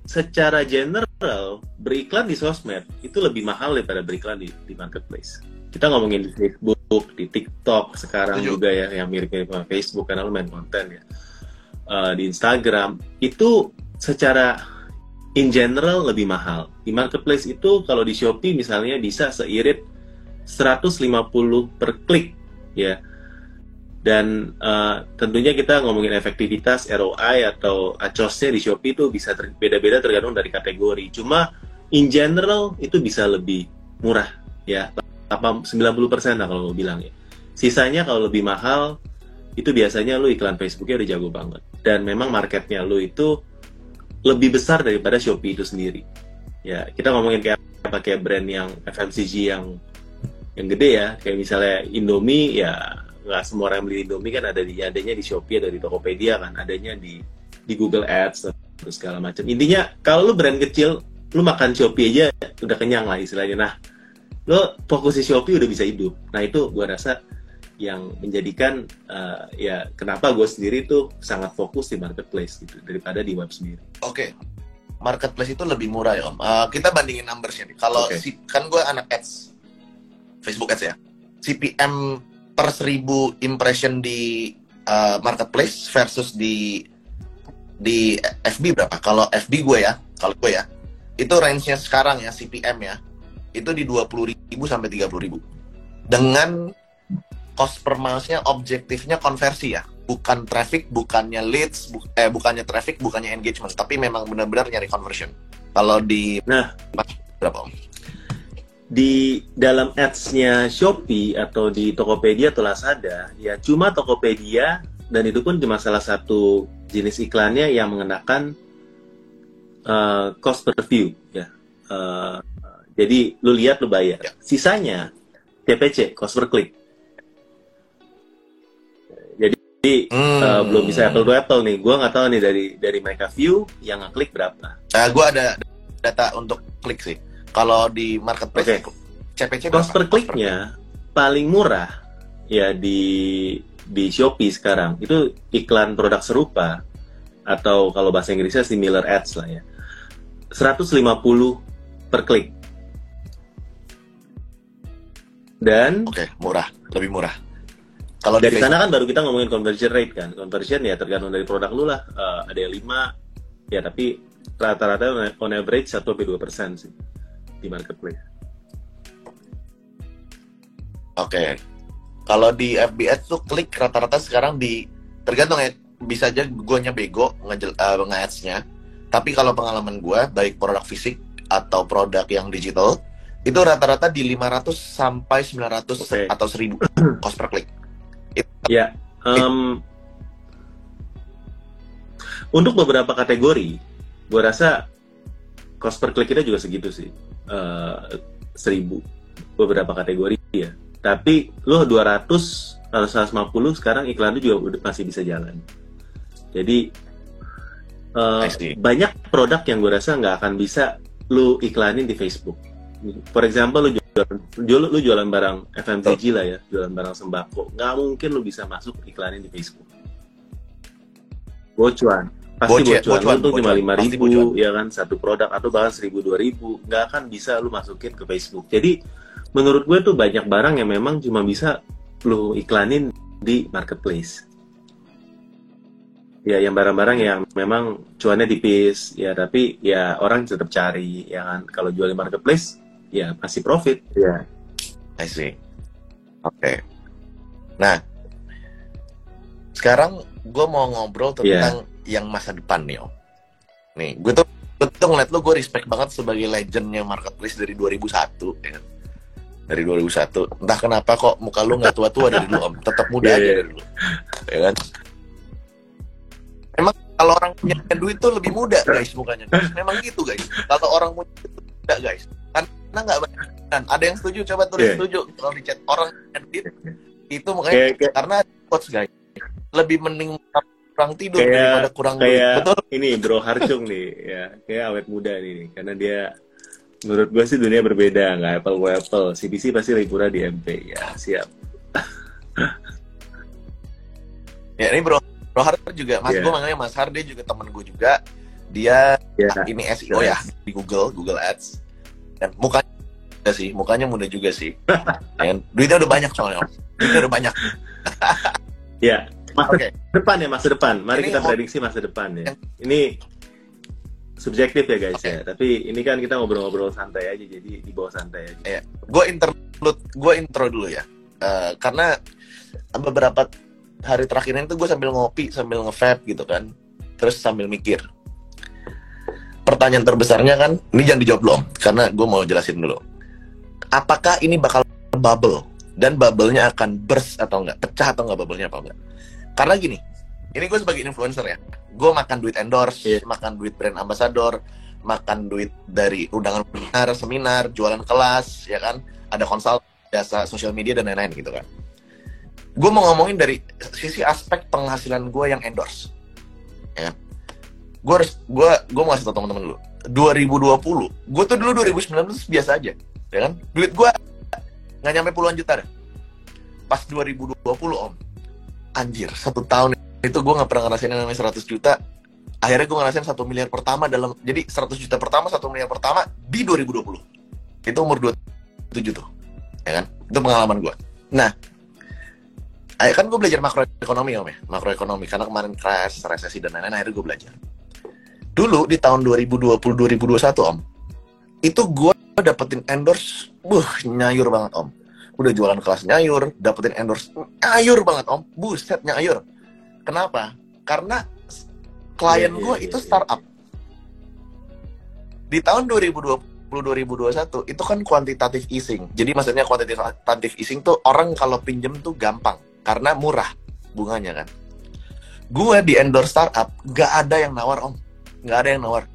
secara general beriklan di sosmed itu lebih mahal daripada beriklan di marketplace. Kita ngomongin di Facebook, di TikTok sekarang juga ya, yang mirip-mirip sama Facebook karena lu main konten ya. Di Instagram itu secara in general lebih mahal. Di marketplace itu kalau di Shopee misalnya bisa seirit 150 per klik ya. Dan tentunya kita ngomongin efektivitas ROI atau ACOS-nya di Shopee itu bisa beda-beda tergantung dari kategori. Cuma in general itu bisa lebih murah ya. 90% lah kalau mau bilang ya. Sisanya kalau lebih mahal itu biasanya lu iklan Facebooknya udah jago banget. Dan memang marketnya lu itu lebih besar daripada Shopee itu sendiri. Ya, kita ngomongin kayak pakai brand yang FMCG yang gede ya, kayak misalnya Indomie ya, nggak semua orang beli Indomie kan adanya di Shopee, ada di Tokopedia kan, adanya di Google Ads terus segala macam. Intinya kalau lu brand kecil, lu makan Shopee aja udah kenyang lah istilahnya. Nah, lo fokus di Shopee udah bisa hidup. Nah itu gue rasa yang menjadikan ya kenapa gue sendiri tuh sangat fokus di marketplace gitu daripada di web sendiri. Oke. Marketplace itu lebih murah ya Om. Kita bandingin numbers-nya nih. Kalau kan gue anak ads, Facebook ads ya. CPM per 1000 impression di marketplace versus di FB berapa? Kalau FB gue ya, itu range-nya sekarang ya CPM ya, itu di 20.000 sampai 30.000. Dengan cost per miles-nya objektifnya konversi ya, bukan traffic, bukannya leads, bukannya traffic, bukannya engagement, tapi memang benar-benar nyari conversion. Kalau di berapa Om? Di dalam ads-nya Shopee atau di Tokopedia atau Lazada, ya cuma Tokopedia, dan itu pun cuma salah satu jenis iklannya yang mengenakan cost per view ya. Jadi lu lihat, lu bayar. Sisanya CPC, cost per click. Jadi belum bisa apple to apple nih. Gue nggak tahu nih dari mereka view yang ngeklik berapa. Gue ada data untuk klik sih. Kalau di marketplace, CPC cost per kliknya paling murah ya di Shopee sekarang. Itu iklan produk serupa atau kalau bahasa Inggrisnya similar ads lah ya. 150 per klik. Dan murah, lebih murah. Kalau dari sana kan baru kita ngomongin conversion rate kan. Conversion ya tergantung dari produk lu lah. Ada yang 5 ya, tapi rata-rata on average 1-2% sih di marketplace. Kalau di FB Ads tuh klik rata-rata sekarang tergantung ya, bisa aja guanya bego nge-ads-nya. Tapi kalau pengalaman gue, baik produk fisik atau produk yang digital, itu rata-rata di 500 sampai 900 atau 1000 cost per klik. Ya. Untuk beberapa kategori, gue rasa cost per klik kita juga segitu sih. 1000 beberapa kategori ya. Tapi lo 200 atau 150 sekarang iklan itu juga masih bisa jalan. Jadi banyak produk yang gue rasa nggak akan bisa lo iklanin di Facebook. For example, lu jualan barang FMCG lah ya, jualan barang sembako, nggak mungkin lu bisa masuk iklanin di Facebook. Bocuan, pasti bocuan. Lu tuh cuma 5.000 ya kan, satu produk, atau bahkan 1.000-2.000, nggak akan bisa lu masukin ke Facebook. Jadi menurut gue tuh banyak barang yang memang cuma bisa lu iklanin di marketplace. Ya, yang barang-barang yang memang cuannya tipis, ya tapi ya orang tetap cari, ya kan. Kalau jual di marketplace, ya pasti profit. Ya. I see. Oke. Nah, sekarang gue mau ngobrol tentang yang masa depan nih, Om. Nih, gue tuh ngeliat lo, gue respect banget sebagai legendnya marketplace dari 2001, ya. Dari 2001. Entah kenapa kok muka lo nggak tua-tua dari dulu, Om. Tetap muda aja dari dulu. Ya kan? Emang kalau orang punya duit tuh lebih muda, guys, mukanya. Memang gitu, guys. Kalau orang punya duit muda, guys. Karena nggak banyak. Dan ada yang setuju, coba tulis setuju. Kalau di chat orang punya duit itu makanya karena quotes, guys. Lebih mending kurang tidur daripada kurang duit. Betul. Ini Bro Harjung nih, ya. Kayak awet muda nih, karena dia menurut gue sih dunia berbeda, nggak apple. CBC pasti liburan di MP, ya siap. Ya ini Bro Har juga, Mas gue manggilnya Mas Har, dia juga temen gue juga. Dia ini SEO ya di Google Ads. Dan mukanya muda juga sih. Dan duitnya udah banyak soalnya, duitnya udah banyak. Ya, masa depan. Mari kita prediksi masa depan ya. Ini subjektif ya guys ya. Tapi ini kan kita ngobrol-ngobrol santai aja, jadi di bawah santai aja. Gue intro dulu ya. Karena beberapa hari terakhir ini tuh gue sambil ngopi, sambil nge-vape gitu kan, terus sambil mikir. Pertanyaan terbesarnya kan, ini jangan dijawab belum, karena gue mau jelasin dulu. Apakah ini bakal bubble? Dan bubble-nya akan burst atau enggak? Pecah atau enggak bubble-nya apa enggak? Karena gini, ini gue sebagai influencer ya, gue makan duit endorse, makan duit brand ambassador, makan duit dari undangan seminar, jualan kelas, ya kan, ada konsul, jasa sosial media dan lain-lain gitu kan. Gue mau ngomongin dari sisi aspek penghasilan gue yang endorse, ya kan. Gue mau kasih tau teman-teman dulu. 2020, gue tuh dulu 2019 biasa aja, ya kan. Duit gue nggak nyampe puluhan juta deh. Pas 2020 Om, anjir, 1 tahun itu gue nggak pernah ngerasain yang namanya 100 juta. Akhirnya gue ngerasain 1 miliar pertama jadi 100 juta pertama, 1 miliar pertama di 2020. Itu umur 27 tuh, ya kan. Itu pengalaman gue. Nah, kan gue belajar makroekonomi Om ya, makroekonomi, karena kemarin crash, resesi dan lain-lain, akhirnya gue belajar. Dulu di tahun 2020-2021 Om, itu gue dapetin endorse, nyayur banget Om. Udah jualan kelas nyayur, dapetin endorse, nyayur banget Om, buset nyayur. Kenapa? Karena klien gue itu startup. Di tahun 2020-2021 itu kan quantitative easing. Jadi maksudnya quantitative easing tuh orang kalau pinjem tuh gampang karena murah bunganya kan. Gue di endorse startup gak ada yang nawar Om, gak ada yang nawar.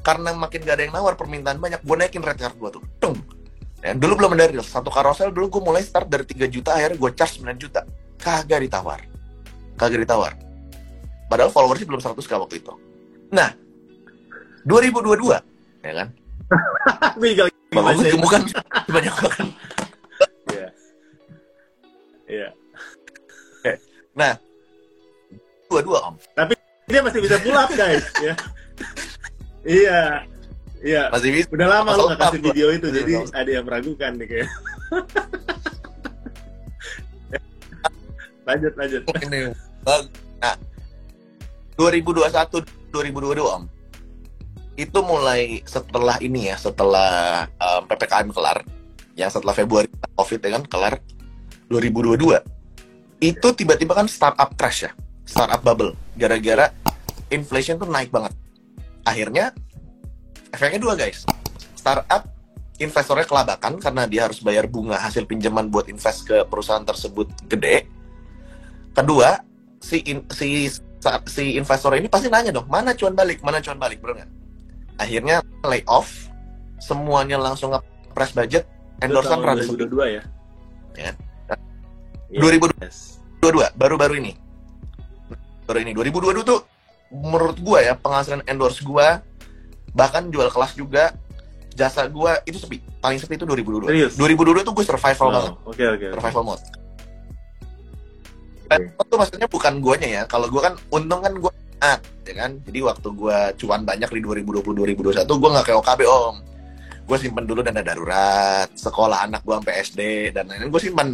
Karena makin gak ada yang nawar, permintaan banyak, gue naikin rate card gue tuh. Tung. Ya, dulu belum ada real. Satu carousel dulu gue mulai start dari 3 juta, akhirnya gue charge 9 juta. Kagak ditawar. Padahal followersnya belum 100k waktu itu. Nah, 2022, ya kan? Bukan banyak banget. Iya. Nah, 22 Om. Tapi dia masih bisa pull up guys, ya. Iya. Masih bisa. Udah lama lo nggak kasih video itu, jadi ada yang meragukan nih kayak. lanjut. Nah, 2021-2022 Om, itu mulai setelah ini ya, setelah PPKM kelar, yang setelah Februari COVID ya kan kelar, 2022 itu tiba-tiba kan startup crash ya, startup bubble, gara-gara inflation tuh naik banget. Akhirnya efeknya dua guys, startup investornya kelabakan karena dia harus bayar bunga hasil pinjaman buat invest ke perusahaan tersebut gede. Kedua, si investor ini pasti nanya dong, mana cuan balik, bener nggak? Akhirnya layoff, semuanya langsung nge-press budget, endorsean rada sepi. 2022 ya? Ya. Yes. 2022, baru ini. 2022 tuh menurut gua ya, penghasilan endorse gua, bahkan jual kelas juga, jasa gua itu sepi. Paling sepi itu 2022. Serius? 2022 tuh gue survival banget. Oke. Survival mode. Itu maksudnya bukan guanya ya. Kalau gua kan untung kan gua ya kan. Jadi waktu gua cuan banyak di 2020 2021 gua nggak kayak OKB om. Gua simpen dulu dana darurat, sekolah anak gua sampai SD dan lain-lain gua simpen.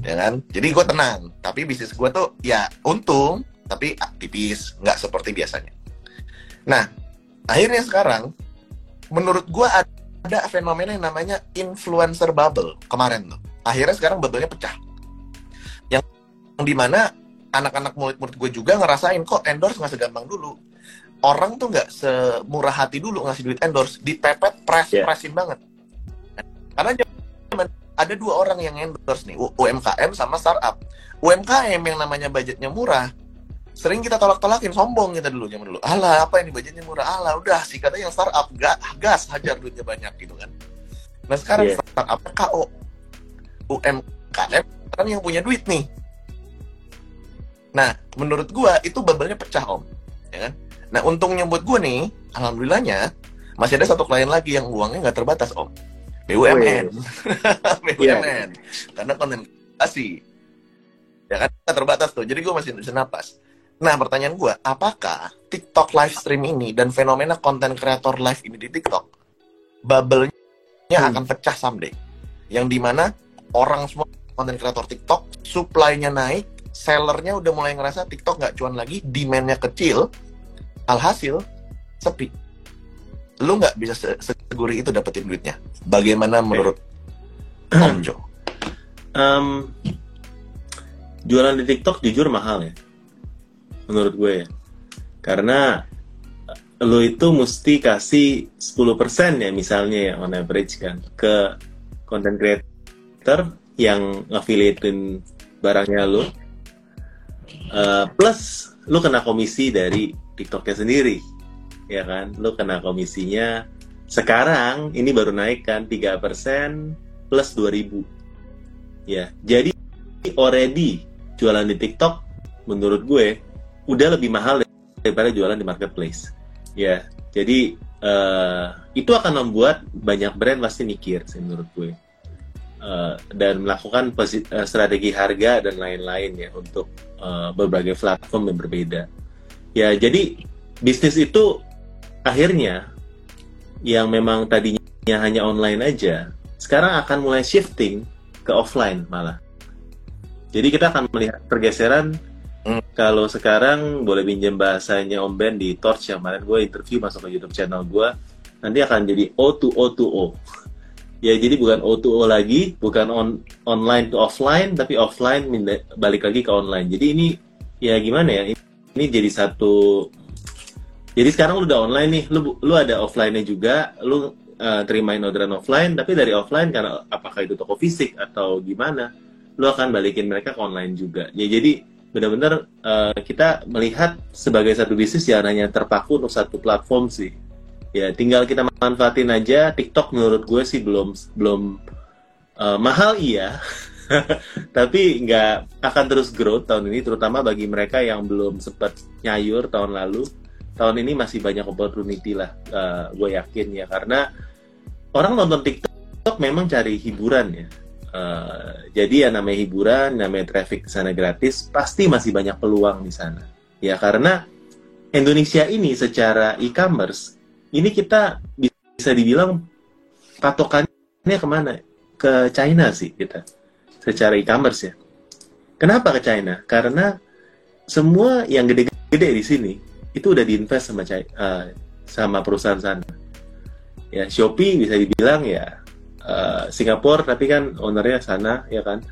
Ya kan? Jadi gua tenang. Tapi bisnis gua tuh ya untung, tapi tipis, nggak seperti biasanya. Nah, akhirnya sekarang menurut gua ada fenomena yang namanya influencer bubble kemarin tuh. Akhirnya sekarang bubble-nya pecah. Yang dimana anak-anak murid-murid gue juga ngerasain kok endorse nggak segampang dulu. Orang tuh nggak semurah hati dulu ngasih duit endorse, dipepet presin banget. Karena ada dua orang yang endorse nih, UMKM sama startup. UMKM yang namanya budgetnya murah, sering kita tolak-tolakin, sombong kita dulu zaman dulu. Alah, apa ini budgetnya murah? Alah, udah sih katanya yang startup gas hajar duitnya banyak gitu kan. Nah sekarang startup KO, UMKM kan yang punya duit nih. Nah, menurut gua itu bubble-nya pecah om, ya kan? Nah, untungnya buat gua nih, alhamdulillahnya masih ada satu klien lagi yang uangnya nggak terbatas om, BUMN, BUMN, karena konten kreasi, ya kan nggak terbatas tuh, jadi gua masih bisa napas. Nah, pertanyaan gua, apakah TikTok live stream ini dan fenomena konten kreator live ini di TikTok, bubble-nya akan pecah someday, yang dimana orang semua konten kreator TikTok, supply-nya naik, sellernya udah mulai ngerasa TikTok nggak cuan lagi, demand-nya kecil, alhasil sepi. Lu nggak bisa seguri itu dapetin duitnya. Bagaimana menurut Om Jo? Jualan di TikTok jujur mahal ya, menurut gue ya. Karena lu itu mesti kasih 10% ya misalnya ya on average kan ke content creator yang affiliatein barangnya lu. Plus lu kena komisi dari TikToknya sendiri, ya kan? Lu kena komisinya sekarang ini baru naik kan 3% plus 2.000. Ya, jadi already jualan di TikTok menurut gue udah lebih mahal daripada jualan di marketplace. Ya, jadi itu akan membuat banyak brand pasti mikir sih menurut gue. Dan melakukan strategi harga dan lain-lain ya untuk berbagai platform yang berbeda. Ya, jadi bisnis itu akhirnya yang memang tadinya hanya online aja, sekarang akan mulai shifting ke offline malah. Jadi kita akan melihat pergeseran. Kalau sekarang boleh pinjam bahasanya Om Ben di Torch yang kemarin gue interview masuk ke YouTube channel gue, nanti akan jadi O2O2O. Ya, jadi bukan O2O lagi, bukan online to offline, tapi offline balik lagi ke online. Jadi ini, ya gimana ya, ini jadi satu, jadi sekarang lu udah online nih, lu ada offline-nya juga, lu terimain orderan offline, tapi dari offline, karena apakah itu toko fisik atau gimana, lu akan balikin mereka ke online juga. Ya, jadi benar-benar kita melihat sebagai satu bisnis yang hanya terpaku untuk satu platform sih. Ya, tinggal kita manfaatin aja. TikTok menurut gue sih belum mahal iya, tapi nggak akan terus growth tahun ini, terutama bagi mereka yang belum sempat nyayur tahun lalu. Tahun ini masih banyak opportunity lah, gue yakin ya, karena orang nonton TikTok memang cari hiburan ya. Jadi ya namanya hiburan, namanya traffic ke sana gratis, pasti masih banyak peluang di sana. Ya, karena Indonesia ini secara e-commerce ini kita bisa dibilang patokannya kemana? Ke China sih kita, secara e-commerce ya. Kenapa ke China? Karena semua yang gede-gede di sini itu udah diinvest sama perusahaan sana. Ya, Shopee bisa dibilang ya Singapura, tapi kan ownernya sana, ya kan.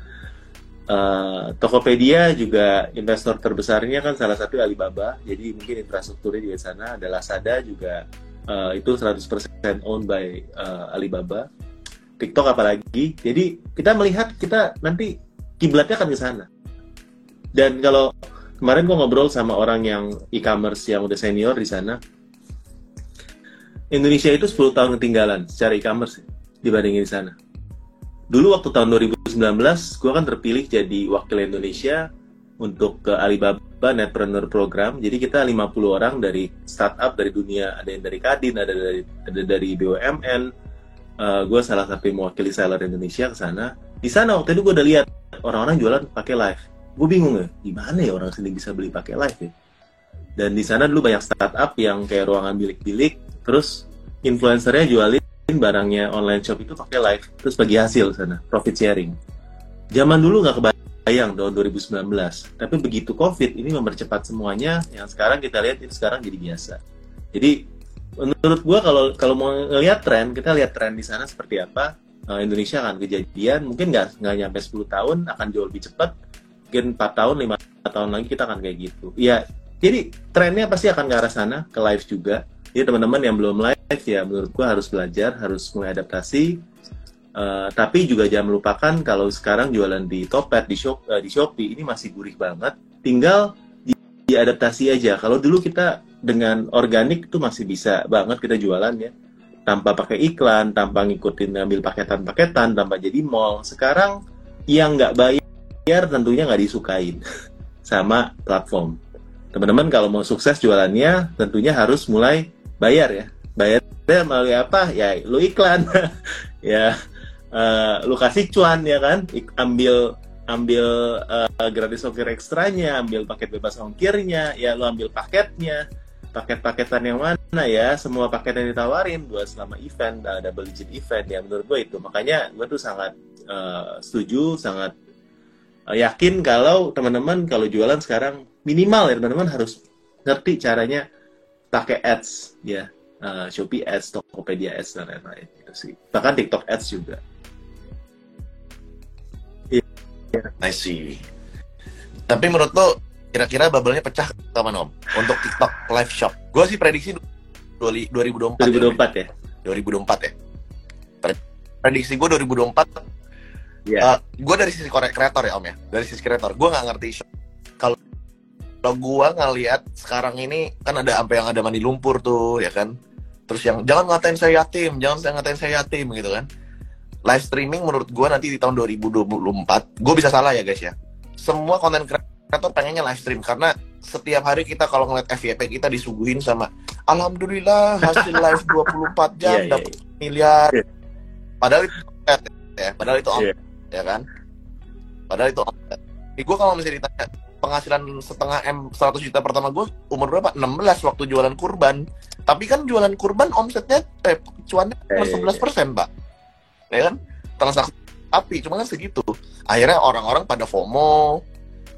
Tokopedia juga investor terbesarnya kan salah satu Alibaba, jadi mungkin infrastrukturnya di sana. Ada Lazada juga, itu 100% owned by Alibaba. TikTok apalagi. Jadi kita melihat, kita nanti kiblatnya akan ke sana. Dan kalau kemarin gue ngobrol sama orang yang e-commerce yang udah senior di sana, Indonesia itu 10 tahun ketinggalan secara e-commerce dibandingin di sana. Dulu waktu tahun 2019, gue kan terpilih jadi wakil Indonesia untuk ke Alibaba Netpreneur Program. Jadi kita 50 orang dari startup dari dunia, ada yang dari Kadin, ada dari BUMN. Gue salah satu mewakili seller Indonesia ke sana. Di sana waktu itu gue udah lihat orang-orang jualan pakai live. Gue bingung ya, gimana ya orang sini bisa beli pakai live ya? Dan di sana dulu banyak startup yang kayak ruangan bilik-bilik, terus influencernya jualin barangnya online shop itu pakai live, terus bagi hasil sana, profit sharing. Zaman dulu nggak kebayang tahun 2019, tapi begitu COVID ini mempercepat semuanya, yang sekarang kita lihat itu sekarang jadi biasa. Jadi menurut gua kalau mau ngelihat tren, kita lihat tren di sana seperti apa. Indonesia akan kejadian, mungkin nggak nyampe 10 tahun, akan jauh lebih cepat. Mungkin 4 tahun, 5 tahun lagi kita akan kayak gitu. Ya, jadi trennya pasti akan ke arah sana, ke live juga. Jadi teman-teman yang belum live ya menurut gua harus belajar, harus mulai adaptasi. Tapi juga jangan melupakan kalau sekarang jualan di Topet, di Shopee ini masih gurih banget. Tinggal diadaptasi aja. Kalau dulu kita dengan organik itu masih bisa banget kita jualan ya, tanpa pakai iklan, tanpa ngikutin ngambil paketan-paketan, tanpa jadi mall. Sekarang yang nggak bayar tentunya nggak disukain sama platform. Teman-teman kalau mau sukses jualannya tentunya harus mulai bayar ya. Bayarnya melalui apa? Ya lu iklan. Ya lu kasih cuan ya kan, ambil gratis ongkir ekstranya, ambil paket bebas ongkirnya, ya lu ambil paketnya, paket-paketan yang mana ya, semua paket yang ditawarin buat selama event, double digit event ya, menurut gue itu. Makanya gue tuh sangat setuju, sangat yakin kalau teman-teman kalau jualan sekarang minimal ya teman-teman harus ngerti caranya pakai ads ya, Shopee ads, Tokopedia ads dan lain-lain gitu sih. Bahkan TikTok ads juga. I see. Tapi menurut lo kira-kira bubble-nya pecah kapan Om? Untuk TikTok live shop. Gue sih prediksi 2024 ya. 2024 ya. Prediksi gue 2024. Yeah. Gue dari sisi kreator ya Om ya. Dari sisi kreator, gue nggak ngerti shop. Kalau gue ngelihat sekarang ini kan ada sampai yang ada mandi lumpur tuh ya kan. Terus yang jangan ngatain saya yatim gitu kan. Live streaming menurut gue nanti di tahun 2024, gue bisa salah ya guys ya. Semua konten kreator pengennya live stream karena setiap hari kita kalau ngeliat FYP kita disuguhin sama alhamdulillah hasil live 24 jam dapat miliar. Padahal itu ya kan. Padahal itu gue kalau misalnya ditanya penghasilan setengah M 100 juta pertama gue umur berapa? 16 waktu jualan kurban. Tapi kan jualan kurban omsetnya cuannya cuma 11% Pak. Ya kan? Transaksi api cuma kan segitu. Akhirnya orang-orang pada FOMO,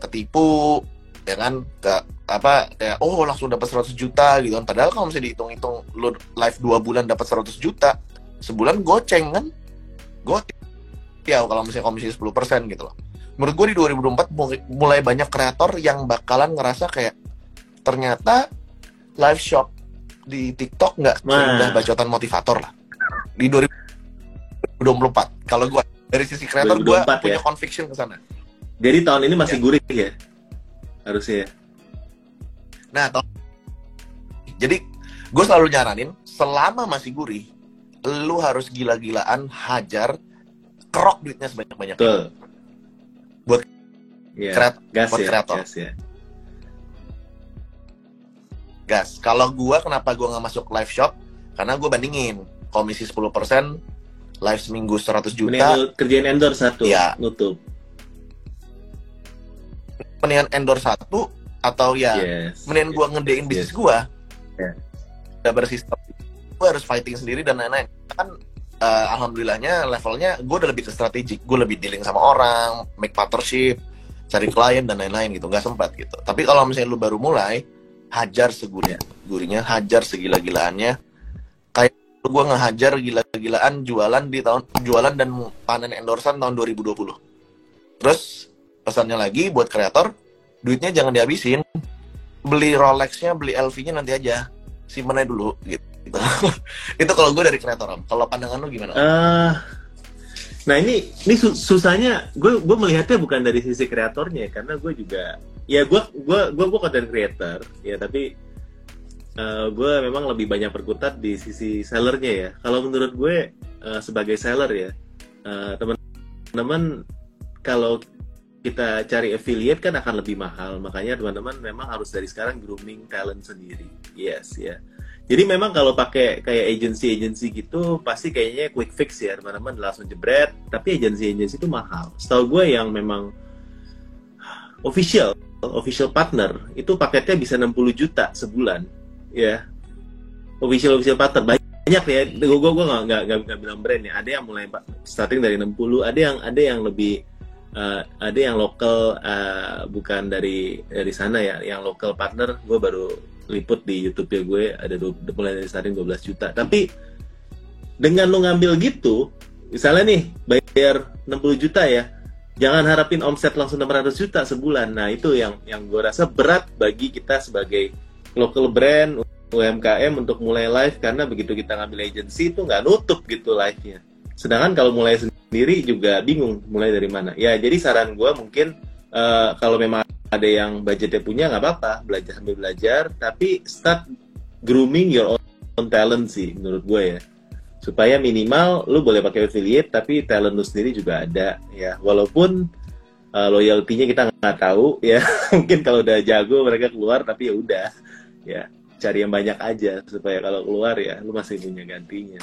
ketipu, ya kan? Kayak langsung dapat 100 juta gitu kan. Padahal kalau misalnya dihitung-hitung lu live 2 bulan dapat 100 juta, sebulan goceng kan? Ya kalau misalnya komisi 10% gitu loh. Menurut gue di 2024 mulai banyak kreator yang bakalan ngerasa kayak ternyata live shop di TikTok nggak seindah bacotan motivator lah. Di 2024 kalau gue dari sisi kreator gue punya conviction ke sana. Jadi tahun ini masih gurih ya harusnya. Nah jadi gue selalu nyaranin selama masih gurih lu harus gila-gilaan hajar kerok duitnya sebanyak-banyaknya buat kreator. Gas. Kalau kenapa gue nggak masuk live shop? Karena gue bandingin komisi 10%, live seminggu 100 juta. Mendingan kerjain endorse satu, ya. nutup. Mendingan endorse satu atau mendingan gue ngedein bisnis gue. Udah bersistem. Gue harus fighting sendiri dan lain-lain. Kan alhamdulillahnya levelnya gue udah lebih ke strategik. Gue lebih dealing sama orang, make partnership, cari klien dan lain-lain gitu. Nggak sempat gitu. Tapi kalau misalnya lu baru mulai, hajar segurih-gurihnya, hajar segila-gilaannya. Kayak gue ngehajar gila-gilaan jualan dan panen endorsan tahun 2020. Terus Pesannya lagi buat kreator, duitnya jangan dihabisin. Beli Rolex-nya, beli LV-nya nanti aja. Simpen aja dulu gitu. Itu kalau gue dari kreator, Om. Kalau pandangan lu gimana? Nah ini susahnya gue melihatnya bukan dari sisi kreatornya ya, karena gue juga ya gue content creator ya, tapi gue memang lebih banyak berkutat di sisi sellernya ya. Kalau menurut gue sebagai seller ya, teman-teman kalau kita cari affiliate kan akan lebih mahal, makanya teman-teman memang harus dari sekarang grooming talent sendiri. Yes ya. Jadi memang kalau pakai kayak agency gitu pasti kayaknya quick fix ya, teman-teman langsung jebret, tapi agency itu mahal. Setahu gue yang memang official partner itu paketnya bisa 60 juta sebulan ya. Official partner banyak ya. Gue nggak bilang brand ya. Ada yang mulai starting dari 60, ada yang lebih ada yang lokal, bukan dari sana ya. Yang lokal partner gue baru liput di YouTube ya, gue ada mulai dari starting 12 juta. Tapi dengan lo ngambil gitu, misalnya nih bayar 60 juta ya, jangan harapin omset langsung 600 juta sebulan. Nah itu yang gue rasa berat bagi kita sebagai local brand UMKM untuk mulai live, karena begitu kita ngambil agency itu nggak nutup gitu live-nya. Sedangkan kalau mulai sendiri juga bingung mulai dari mana. Ya jadi saran gue mungkin kalau memang ada yang budgetnya punya nggak apa-apa, sambil belajar, tapi start grooming your own talent sih menurut gue ya, supaya minimal lu boleh pakai affiliate tapi talent lu sendiri juga ada ya, walaupun loyalty-nya kita nggak tahu ya. Mungkin kalau udah jago mereka keluar, tapi ya udah ya cari yang banyak aja supaya kalau keluar ya lu masih punya gantinya.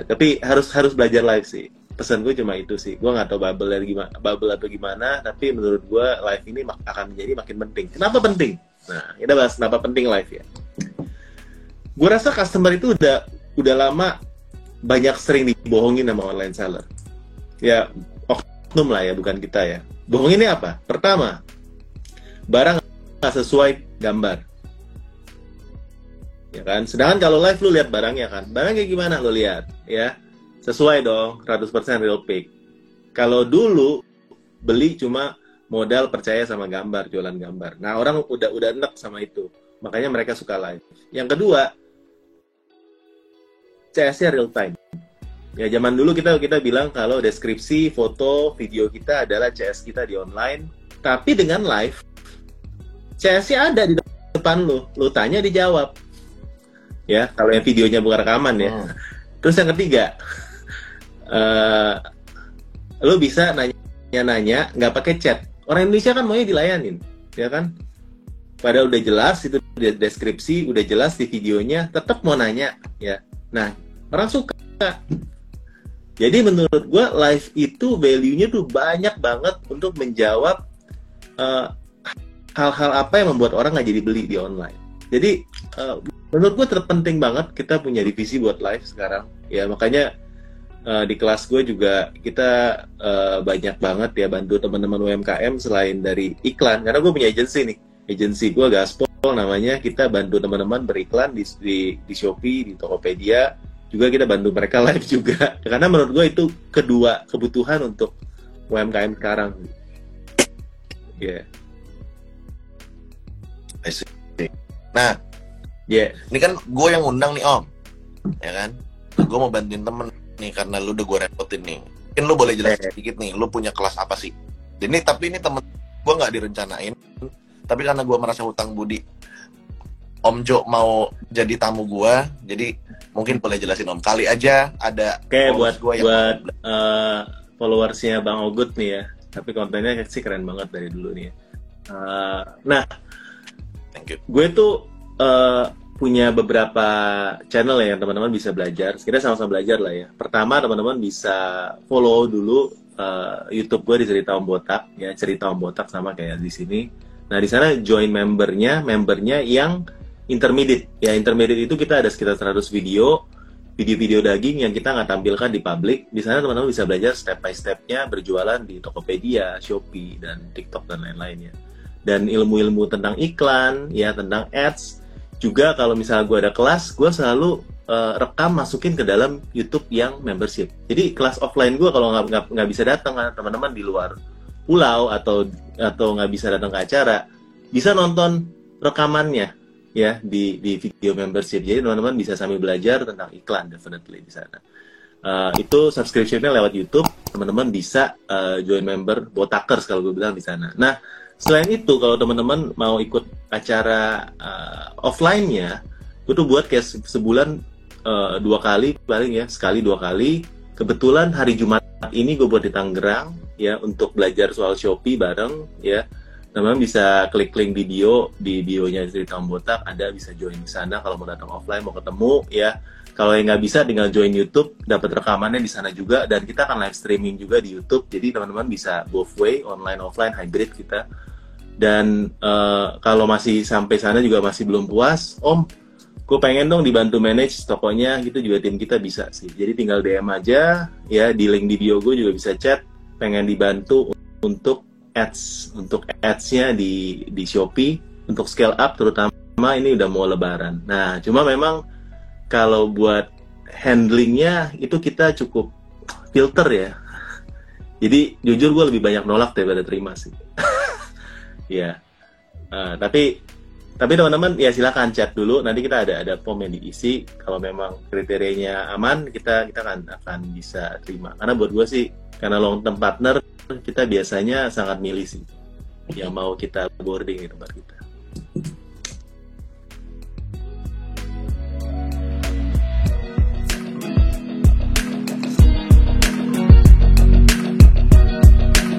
Tapi harus belajar live sih. Pesan gue cuma itu sih. Gue nggak tahu bubble atau gimana, tapi menurut gue live ini akan menjadi makin penting. Kenapa penting? Nah, kita bahas kenapa penting live ya. Gue rasa customer itu udah lama banyak sering dibohongin sama online seller. Ya, oknum lah ya, bukan kita ya. Bohonginnya apa? Pertama, barang nggak sesuai gambar. Ya kan? Sedangkan kalau live lu lihat barangnya kan. Barang kayak gimana lu lihat, ya? Sesuai dong, 100% real pick. Kalau dulu beli cuma modal percaya sama gambar, jualan gambar. Nah, orang udah enek sama itu. Makanya mereka suka live. Yang kedua, CS-nya real time. Ya, zaman dulu kita bilang kalau deskripsi, foto, video kita adalah CS kita di online. Tapi dengan live, CS-nya ada di depan lu. Lu tanya, dijawab. Ya, kalau yang videonya bukan rekaman ya. Terus yang ketiga, lo bisa nanya nggak pakai chat. Orang Indonesia kan maunya dilayanin, ya kan? Padahal udah jelas itu di deskripsi, udah jelas di videonya, tetap mau nanya, ya. Nah, orang suka. Jadi menurut gue live itu value-nya tuh banyak banget untuk menjawab hal-hal apa yang membuat orang nggak jadi beli di online. Jadi menurut gue terpenting banget kita punya divisi buat live sekarang, ya. Makanya di kelas gue juga kita banyak banget ya bantu teman-teman UMKM selain dari iklan, karena gue punya agensi gue Gaspol namanya. Kita bantu teman-teman beriklan di Shopee, di Tokopedia, juga kita bantu mereka live juga, karena menurut gue itu kedua kebutuhan untuk UMKM sekarang. Ya. Yeah. Nah, ini kan gue yang undang nih Om, ya kan? Gue mau bantuin temen nih karena lu udah gue repotin nih. Mungkin lu boleh jelasin sedikit nih, lu punya kelas apa sih? Tapi ini temen gue nggak direncanain, tapi karena gue merasa hutang budi, Om Jo mau jadi tamu gue, jadi mungkin boleh jelasin Om. Kali aja ada buat followersnya Bang Ogut nih ya, tapi kontennya sih keren banget dari dulu nih ya. Nah, thank you. Gue tuh punya beberapa channel ya yang teman-teman bisa belajar. Kita sama-sama belajar lah ya. Pertama, teman-teman bisa follow dulu YouTube gue di Cerita Om Botak ya, Cerita Om Botak sama kayak di sini. Nah, di sana join membernya yang intermediate. Ya, intermediate itu kita ada sekitar 100 video daging yang kita nggak tampilkan di public. Di sana teman-teman bisa belajar step by step-nya berjualan di Tokopedia, Shopee, dan TikTok dan lain-lainnya. Dan ilmu-ilmu tentang iklan, ya, tentang ads. Juga kalau misalnya gue ada kelas, gue selalu rekam masukin ke dalam YouTube yang membership. Jadi kelas offline gue kalau nggak bisa datang, teman-teman di luar pulau atau nggak bisa datang ke acara, bisa nonton rekamannya ya di video membership. Jadi teman-teman bisa sambil belajar tentang iklan definitely di sana. Itu subscription-nya lewat YouTube, teman-teman bisa join member Botakers kalau gue bilang di sana. Nah, selain itu kalau teman-teman mau ikut acara offline-nya, gue tuh buat kayak sebulan 2 kali paling ya, sekali 2 kali. Kebetulan hari Jumat ini gue buat di Tangerang ya untuk belajar soal Shopee bareng ya. Teman-teman bisa klik link di bio-nya Cerita Om Botak, ada bisa join di sana kalau mau datang offline, mau ketemu ya. Kalau yang nggak bisa tinggal join YouTube, dapat rekamannya di sana juga, dan kita akan live streaming juga di YouTube. Jadi teman-teman bisa both way, online offline hybrid kita. Dan kalau masih sampai sana juga masih belum puas, Om, gue pengen dong dibantu manage tokonya, gitu juga tim kita bisa sih. Jadi tinggal DM aja ya, di link di bio gue juga bisa chat, pengen dibantu untuk ads-nya di Shopee untuk scale up, terutama ini udah mau lebaran. Nah, cuma memang kalau buat handlingnya itu kita cukup filter ya. Jadi jujur gue lebih banyak nolak daripada terima sih. Ya, tapi teman-teman ya silakan chat dulu. Nanti kita ada form yang diisi. Kalau memang kriterianya aman, kita akan bisa terima. Karena buat gue sih, karena long term partner kita biasanya sangat milih sih yang mau kita boarding di tempat kita.